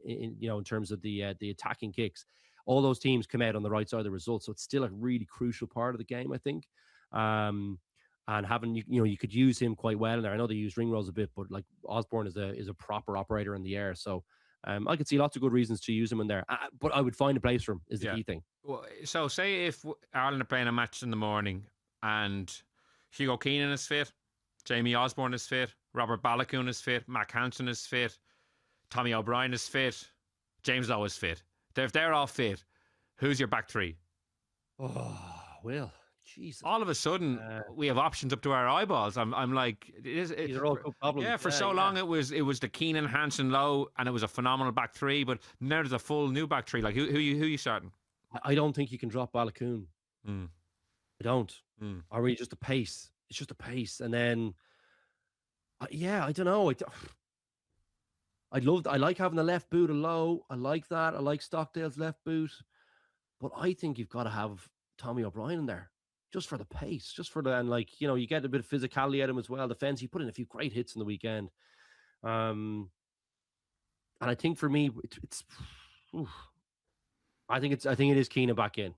terms of the attacking kicks. All those teams come out on the right side of the result. So it's still a really crucial part of the game, I think. And having, you could use him quite well in there. I know they use Ringrose a bit, but like Osborne is a proper operator in the air. So I could see lots of good reasons to use him in there, but I would find a place for him is the key thing. Well, so say if Ireland are playing a match in the morning and Hugo Keenan is fit, Jamie Osborne is fit, Robert Balakoon is fit, Mac Hansen is fit, Tommy O'Brien is fit, James Lowe is fit. If they're all fit, who's your back three? Oh, well, Jesus. All of a sudden, we have options up to our eyeballs. I'm like, these are all good problems. Yeah, for so long it was the Keenan, Hansen, Lowe, and it was a phenomenal back three. But now there's a full new back three. Like who you starting? I don't think you can drop Balakoon. I don't. Or really just the pace. It's just a pace, and then I don't know. I like having the left boot of Lowe. I like that. I like Stockdale's left boot, but I think you've got to have Tommy O'Brien in there. Just for the pace, and you get a bit of physicality at him as well. Defense, he put in a few great hits in the weekend. And I think for me, I think it is Keenan back in.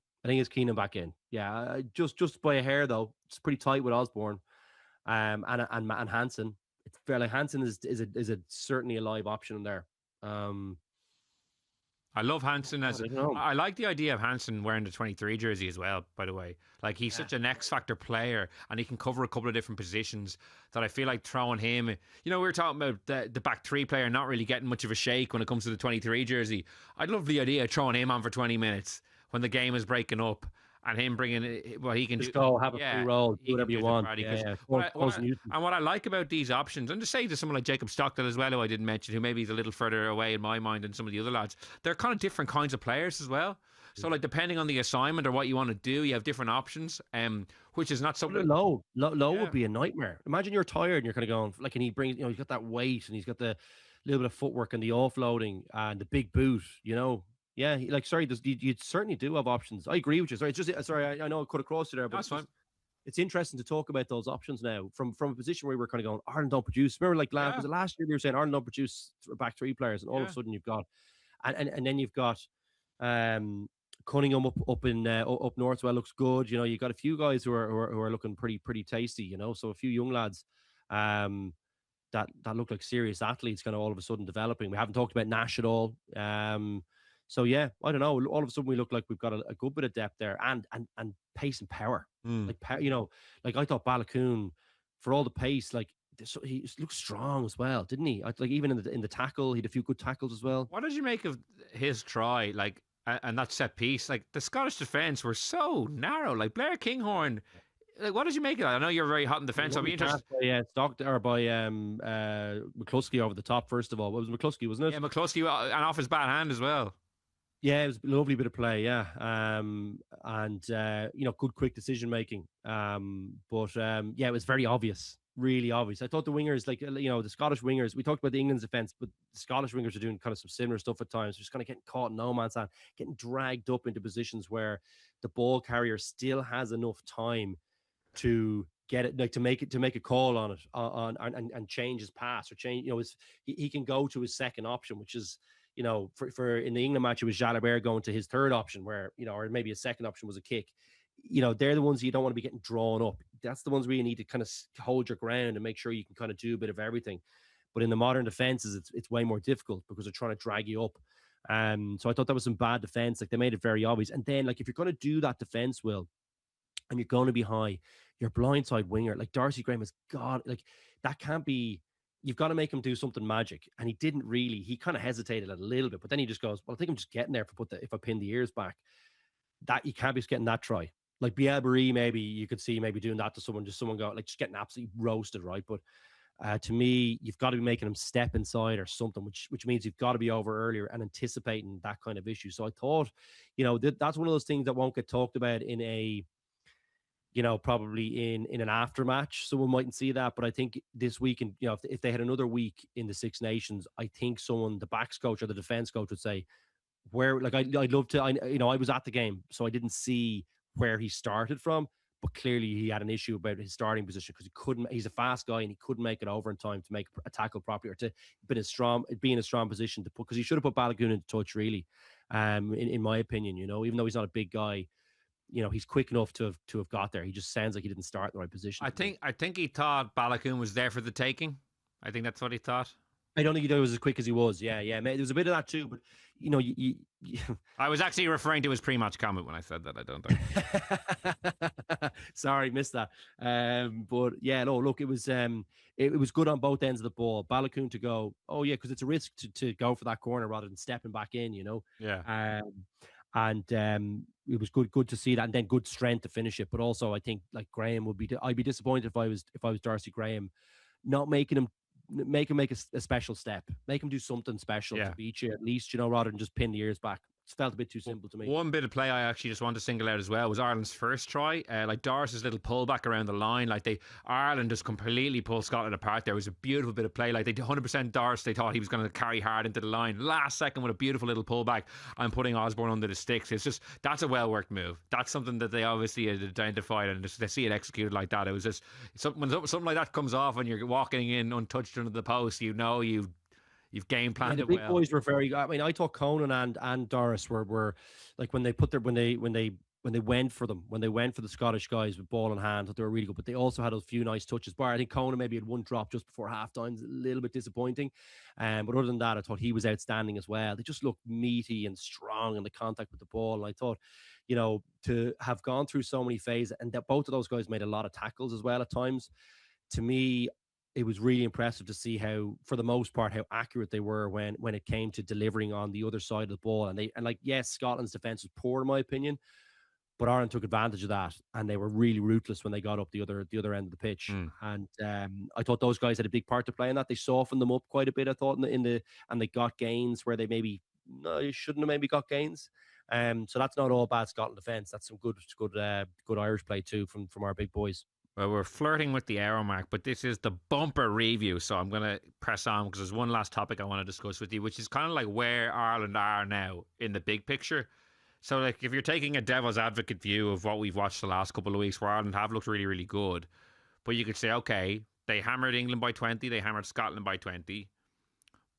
Yeah, just by a hair though. It's pretty tight with Osborne, and Hansen. It's fair. Like Hansen is certainly a live option in there. I love Hansen I like the idea of Hansen wearing the 23 jersey as well, by the way. Like he's such an X-factor player and he can cover a couple of different positions that I feel like throwing him, we were talking about the back three player not really getting much of a shake when it comes to the 23 jersey. I'd love the idea of throwing him on for 20 minutes when the game is breaking up and him bringing he can just go have a free roll, do whatever you want. And what I like about these options, and to say to someone like Jacob Stockdale as well, who I didn't mention, who maybe is a little further away in my mind than some of the other lads, they're kind of different kinds of players as well. So like depending on the assignment or what you want to do, you have different options, which is not something. Low would be a nightmare. Imagine you're tired and you're kind of going like, and he brings, he's got that weight and he's got the little bit of footwork and the offloading and the big boot, Yeah, you certainly do have options. I agree with you. Sorry, I know I cut across you there, but that's fine. It's interesting to talk about those options now from a position where we were kind of going, Ireland don't produce. Remember, like last year we were saying Ireland don't produce back three players, and all of a sudden you've got, and then you've got Cunningham up north. Well, looks good. You've got a few guys who are looking pretty tasty. So a few young lads. That look like serious athletes kind of all of a sudden developing. We haven't talked about Nash at all. So yeah, I don't know. All of a sudden we look like we've got a good bit of depth there and pace and power. Like I thought Balakoon, for all the pace, like he looks strong as well, didn't he? Like even in the tackle, he had a few good tackles as well. What did you make of his try? Like and that set piece? Like the Scottish defence were so narrow. Like Blair Kinghorn. Like, what did you make of that? I know you're very hot in defence. I'll be interested. By McCluskey over the top. First of all, it was McCluskey, wasn't it? Yeah, McCluskey, and off his bad hand as well. Yeah, it was a lovely bit of play. Yeah, good quick decision making. It was very obvious, really obvious. I thought the wingers, the Scottish wingers. We talked about the England's defence, but the Scottish wingers are doing kind of some similar stuff at times. Just kind of getting caught in no man's land, getting dragged up into positions where the ball carrier still has enough time to get it, like to make a call on it, and change his pass or change. He can go to his second option, which is, for in the England match it was Jalabert going to his third option, where or maybe his second option was a kick. They're the ones you don't want to be getting drawn up. That's the ones where you need to kind of hold your ground and make sure you can kind of do a bit of everything. But in the modern defenses, it's way more difficult because they're trying to drag you up. So I thought that was some bad defense. Like they made it very obvious. And then like if you're going to do that defense, Will, and you're going to be high, your blindside winger, like Darcy Graham has got, like that can't be, you've got to make him do something magic. And he didn't really, he kind of hesitated a little bit, but then he just goes, well, I think I'm just getting there if I pin the ears back. That you can't be just getting that try. Like Bielbury, maybe you could see maybe doing that to someone go, like just getting absolutely roasted, right? But To me, you've got to be making them step inside or something, which means you've got to be over earlier and anticipating that kind of issue. So I thought, that's one of those things that won't get talked about in a, probably in an after match. Someone mightn't see that, but I think this week, and if they had another week in the Six Nations, I think the backs coach or the defense coach would say, where, like, I'd love to, I was at the game, so I didn't see where he started from, but clearly he had an issue about his starting position because he's a fast guy and he couldn't make it over in time to make a tackle properly or to be in a strong position to put, because he should have put Balogun into touch, really, in my opinion, even though he's not a big guy, he's quick enough to have got there. He just sounds like he didn't start in the right position. I think he thought Balogun was there for the taking. I think that's what he thought. I don't think he thought it was as quick as he was. Yeah. There was a bit of that too, but I was actually referring to his pre-match comment when I said that. I don't think. Sorry, missed that. But yeah, no, look, it was good on both ends of the ball. Balogun to go, because it's a risk to go for that corner rather than stepping back in, Yeah. And it was good to see that, and then good strength to finish it. But also, I think like Graham I'd be disappointed if I was Darcy Graham, not making him make a special step, make him do something special to beat you at least, rather than just pin the ears back. It felt a bit too simple to me. One bit of play I actually just want to single out as well was Ireland's first try. Like Doris's little pullback around the line, Ireland just completely pulled Scotland apart. There was a beautiful bit of play. Like they did 100% Doris. They thought he was going to carry hard into the line. Last second with a beautiful little pullback and putting Osborne under the sticks. That's a well worked move. That's something that they obviously had identified, and just to see it executed like that, it was just when something like that comes off and you're walking in untouched under the post. You've game planned it well. The big boys were very. I mean, I thought Conan and Doris were like when they went for the Scottish guys with ball in hand, they were really good. But they also had a few nice touches. I think Conan maybe had one drop just before halftime, a little bit disappointing. But other than that, I thought he was outstanding as well. They just looked meaty and strong in the contact with the ball. And I thought, to have gone through so many phases, and that both of those guys made a lot of tackles as well at times. To me, it was really impressive to see how, for the most part, how accurate they were when it came to delivering on the other side of the ball. And yes, Scotland's defense was poor in my opinion, but Ireland took advantage of that, and they were really ruthless when they got up the other end of the pitch. And I thought those guys had a big part to play in that. They softened them up quite a bit, I thought, and they got gains where they shouldn't have maybe got gains. So that's not all bad Scotland defense. That's some good Irish play too from our big boys. Well, we're flirting with the hour mark, but this is the bumper review, so I'm going to press on because there's one last topic I want to discuss with you, which is kind of like where Ireland are now in the big picture. So, like, if you're taking a devil's advocate view of what we've watched the last couple of weeks, where Ireland have looked really, really good, but you could say, okay, they hammered England by 20, they hammered Scotland by 20,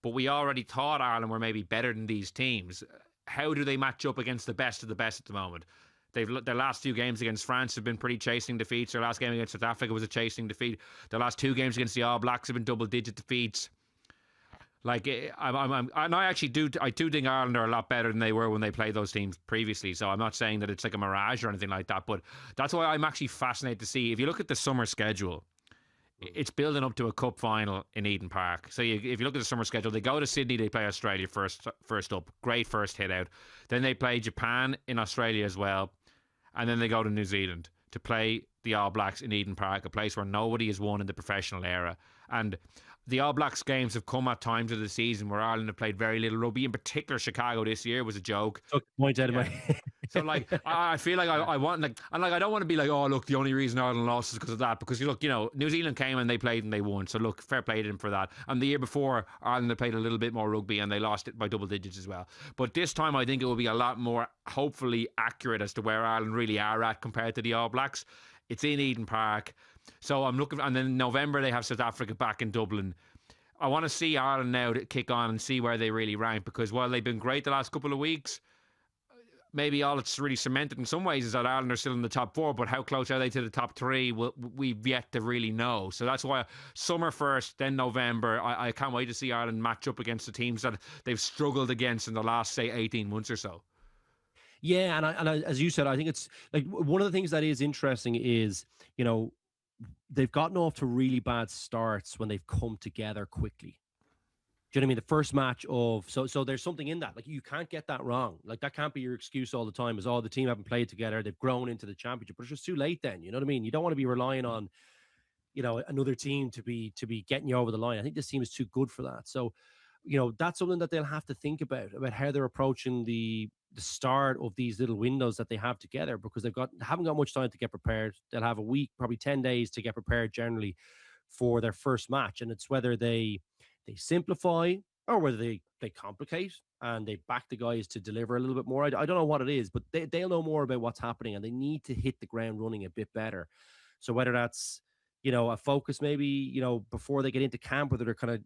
but we already thought Ireland were maybe better than these teams. How do they match up against the best of the best at the moment? Their last two games against France have been pretty chasing defeats. Their last game against South Africa was a chasing defeat. Their last two games against the All Blacks have been double-digit defeats. Like, I do think Ireland are a lot better than they were when they played those teams previously. So I'm not saying that it's like a mirage or anything like that, but that's why I'm actually fascinated to see. If you look at the summer schedule, it's building up to a cup final in Eden Park. So if you look at the summer schedule, they go to Sydney, they play Australia first up. Great first hit out. Then they play Japan in Australia as well. And then they go to New Zealand to play the All Blacks in Eden Park, a place where nobody has won in the professional era. And the All Blacks games have come at times of the season where Ireland have played very little rugby. In particular, Chicago this year was a joke. Took the point out of my. So, like, I feel like I want, like, and like, I don't want to be like, oh, look, the only reason Ireland lost is because of that. Because look, New Zealand came and they played and they won. So look, fair play to them for that. And the year before, Ireland had played a little bit more rugby and they lost it by double digits as well. But this time, I think it will be a lot more, hopefully, accurate as to where Ireland really are at compared to the All Blacks. It's in Eden Park. So I'm looking, and then in November they have South Africa back in Dublin. I want to see Ireland now to kick on and see where they really rank, because while they've been great the last couple of weeks, maybe all it's really cemented in some ways is that Ireland are still in the top four, but how close are they to the top three? We've yet to really know. So that's why summer first, then November. I can't wait to see Ireland match up against the teams that they've struggled against in the last, say, 18 months or so. Yeah, and as you said, I think it's like one of the things that is interesting is, they've gotten off to really bad starts when they've come together quickly. Do you know what I mean? The first match of so there's something in that. Like, you can't get that wrong. Like, that can't be your excuse all the time. Is the team haven't played together, they've grown into the championship, but it's just too late then. You know what I mean? You don't want to be relying on, another team to be getting you over the line. I think this team is too good for that. So, that's something that they'll have to think about how they're approaching the start of these little windows that they have together, because they haven't got much time to get prepared. They'll have a week, probably 10 days to get prepared generally for their first match. And it's whether they simplify or whether they complicate and they back the guys to deliver a little bit more. I don't know what it is, but they'll know more about what's happening, and they need to hit the ground running a bit better. So whether that's, a focus maybe, before they get into camp, whether they're kind of,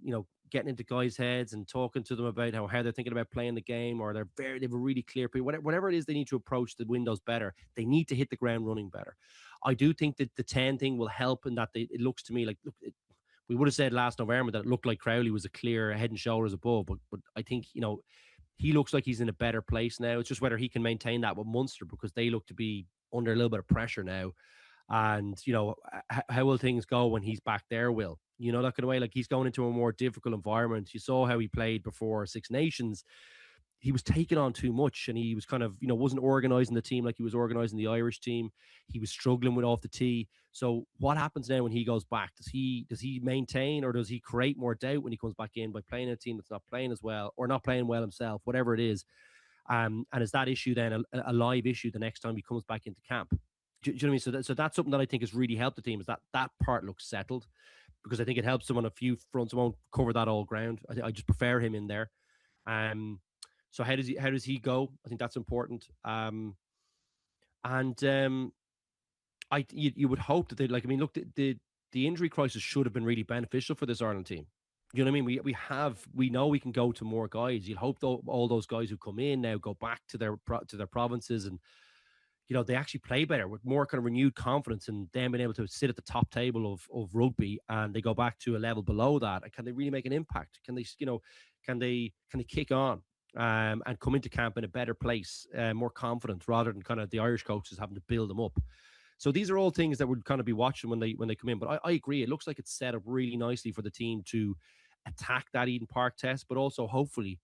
getting into guys' heads and talking to them about how they're thinking about playing the game, or they have a really clear period, whatever it is, they need to approach the windows better. They need to hit the ground running better. I do think that the 10 thing will help in that it looks to me like, we would have said last November that it looked like Crowley was a clear head and shoulders above, but I think, he looks like he's in a better place now. It's just whether he can maintain that with Munster, because they look to be under a little bit of pressure now. And, how will things go when he's back there, Will? That kind of way, like he's going into a more difficult environment. You saw how he played before Six Nations. He was taking on too much, and he was kind of, wasn't organising the team like he was organising the Irish team. He was struggling with off the tee. So what happens now when he goes back? Does he maintain, or does he create more doubt when he comes back in by playing a team that's not playing as well, or not playing well himself, whatever it is? And is that issue then a live issue the next time he comes back into camp? Do you know what I mean? So that's something that I think has really helped the team, is that part looks settled, because I think it helps them on a few fronts. I won't cover that all ground. I just prefer him in there. So how does he go? I think that's important. You would hope that the injury crisis should have been really beneficial for this Ireland team. You know what I mean? We know we can go to more guys. You'd hope all those guys who come in now go back to their provinces, and they actually play better with more kind of renewed confidence, and them being able to sit at the top table of rugby, and they go back to a level below that. And can they really make an impact? Can they kick on and come into camp in a better place, more confident, rather than kind of the Irish coaches having to build them up? So these are all things that we'd kind of be watching when they come in. But I agree, it looks like it's set up really nicely for the team to attack that Eden Park test, but also hopefully,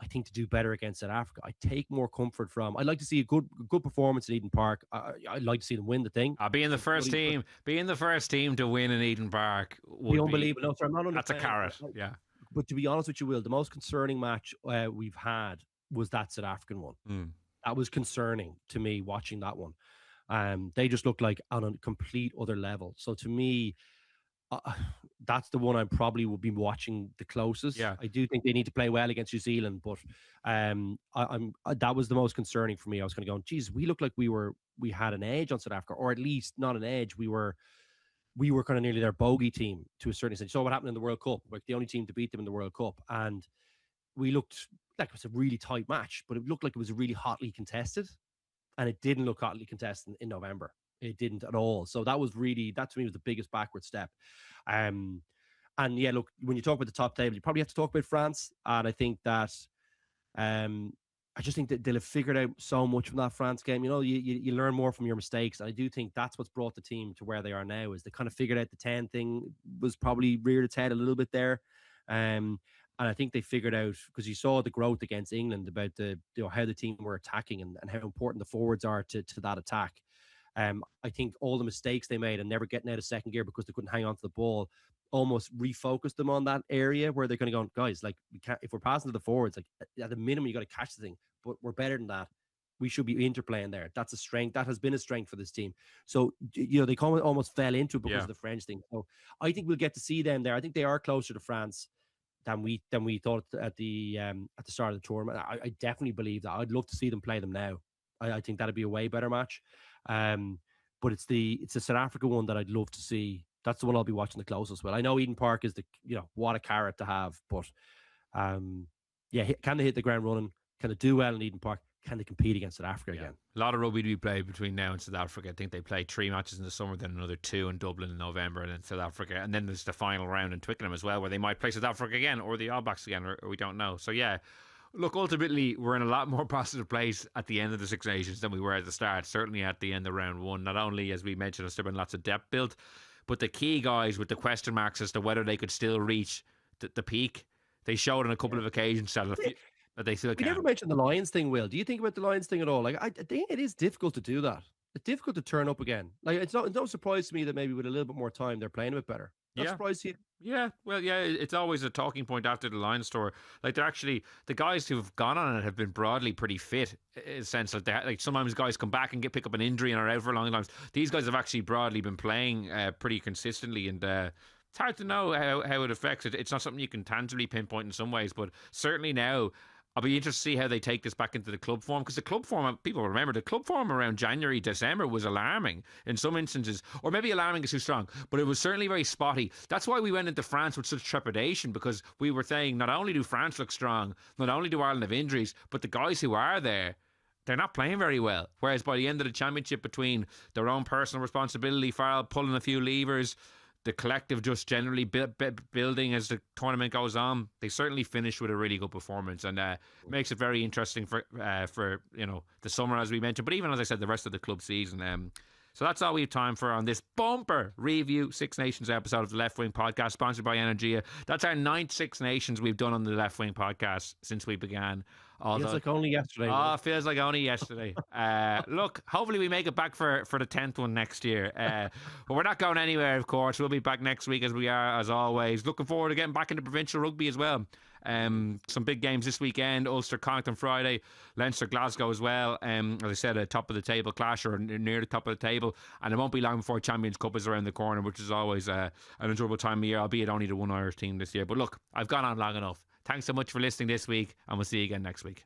I think, to do better against South Africa. I take more comfort from. I'd like to see a good performance at Eden Park. I'd like to see them win the thing. Being the first team to win in Eden Park would be unbelievable. No, sorry, I'm not that's a carrot. Yeah. But to be honest with you, Will, the most concerning match we've had was that South African one. That was concerning to me, watching that one. They just looked like on a complete other level. So to me, that's the one I probably will be watching the closest. Yeah. I do think they need to play well against New Zealand, but that was the most concerning for me. I was kind of going, geez, we look like we had an edge on South Africa, or at least not an edge. We were kind of nearly their bogey team to a certain extent. So what happened in the World Cup? Like the only team to beat them in the World Cup, and we looked like it was a really tight match, but it looked like it was really hotly contested, and it didn't look hotly contested in November. It didn't at all. So that to me was the biggest backward step. And yeah, look, when you talk about the top table, you probably have to talk about France. And I think that I just think that they'll have figured out so much from that France game. You learn more from your mistakes. And I do think that's what's brought the team to where they are now, is they kind of figured out the 10 thing was probably reared its head a little bit there. And I think they figured out, because you saw the growth against England about how the team were attacking and how important the forwards are to that attack. I think all the mistakes they made and never getting out of second gear because they couldn't hang on to the ball almost refocused them on that area where they're going to go, guys, like, we can't, if we're passing to the forwards, like at the minimum, you got to catch the thing, but we're better than that. We should be interplaying there. That's a strength. That has been a strength for this team. So, they almost fell into it because of the French thing. So I think we'll get to see them there. I think they are closer to France than we thought at the start of the tournament. I definitely believe that. I'd love to see them play them now. I think that'd be a way better match. But it's the South Africa one that I'd love to see. That's the one I'll be watching the closest. Well, I know Eden Park is what a carrot to have, but can they hit the ground running? Can they do well in Eden Park? Can they compete against South Africa again? A lot of rugby to be played between now and South Africa. I think they play 3 matches in the summer, then another 2 in Dublin in November, and then South Africa. And then there's the final round in Twickenham as well, where they might play South Africa again, or the All Blacks again, or we don't know. So yeah, look, ultimately, we're in a lot more positive place at the end of the Six Nations than we were at the start, certainly at the end of round 1. Not only, as we mentioned, has there been lots of depth built, but the key guys with the question marks as to whether they could still reach the peak, they showed on a couple of occasions that they still can. We never mentioned the Lions thing, Will. Do you think about the Lions thing at all? Like, I think it is difficult to do that. difficult to turn up again. Like it's no surprise to me that maybe with a little bit more time they're playing a bit better. Not surprised to you. Yeah, well, yeah, it's always a talking point after the Lions tour. Like they're actually the guys who've gone on it have been broadly pretty fit. In the sense that like sometimes guys come back and pick up an injury and are out for long times. These guys have actually broadly been playing pretty consistently, and it's hard to know how it affects it. It's not something you can tangibly pinpoint in some ways, but certainly now I'll be interested to see how they take this back into the club form, because the club form, people remember, the club form around January, December was alarming in some instances, or maybe alarming is too strong, but it was certainly very spotty. That's why we went into France with such trepidation, because we were saying not only do France look strong, not only do Ireland have injuries, but the guys who are there, they're not playing very well. Whereas by the end of the championship, between their own personal responsibility, Farrell pulling a few levers, the collective just generally building as the tournament goes on, they certainly finish with a really good performance, and makes it very interesting for the summer, as we mentioned, but even, as I said, the rest of the club season. So that's all we have time for on this bumper review Six Nations episode of the Left Wing Podcast, sponsored by Energia. That's our 9th Six Nations we've done on the Left Wing Podcast since we began. Feels like only yesterday. Feels like only yesterday. Look, hopefully we make it back for the 10th one next year. But we're not going anywhere, of course. We'll be back next week, as we are, as always. Looking forward to getting back into provincial rugby as well. Some big games this weekend: Ulster, Connacht on Friday, Leinster, Glasgow as well. As I said, a top of the table clash, or near the top of the table, and it won't be long before Champions Cup is around the corner, which is always an enjoyable time of year, albeit only the one Irish team this year. But look, I've gone on long enough. Thanks so much for listening this week, and we'll see you again next week.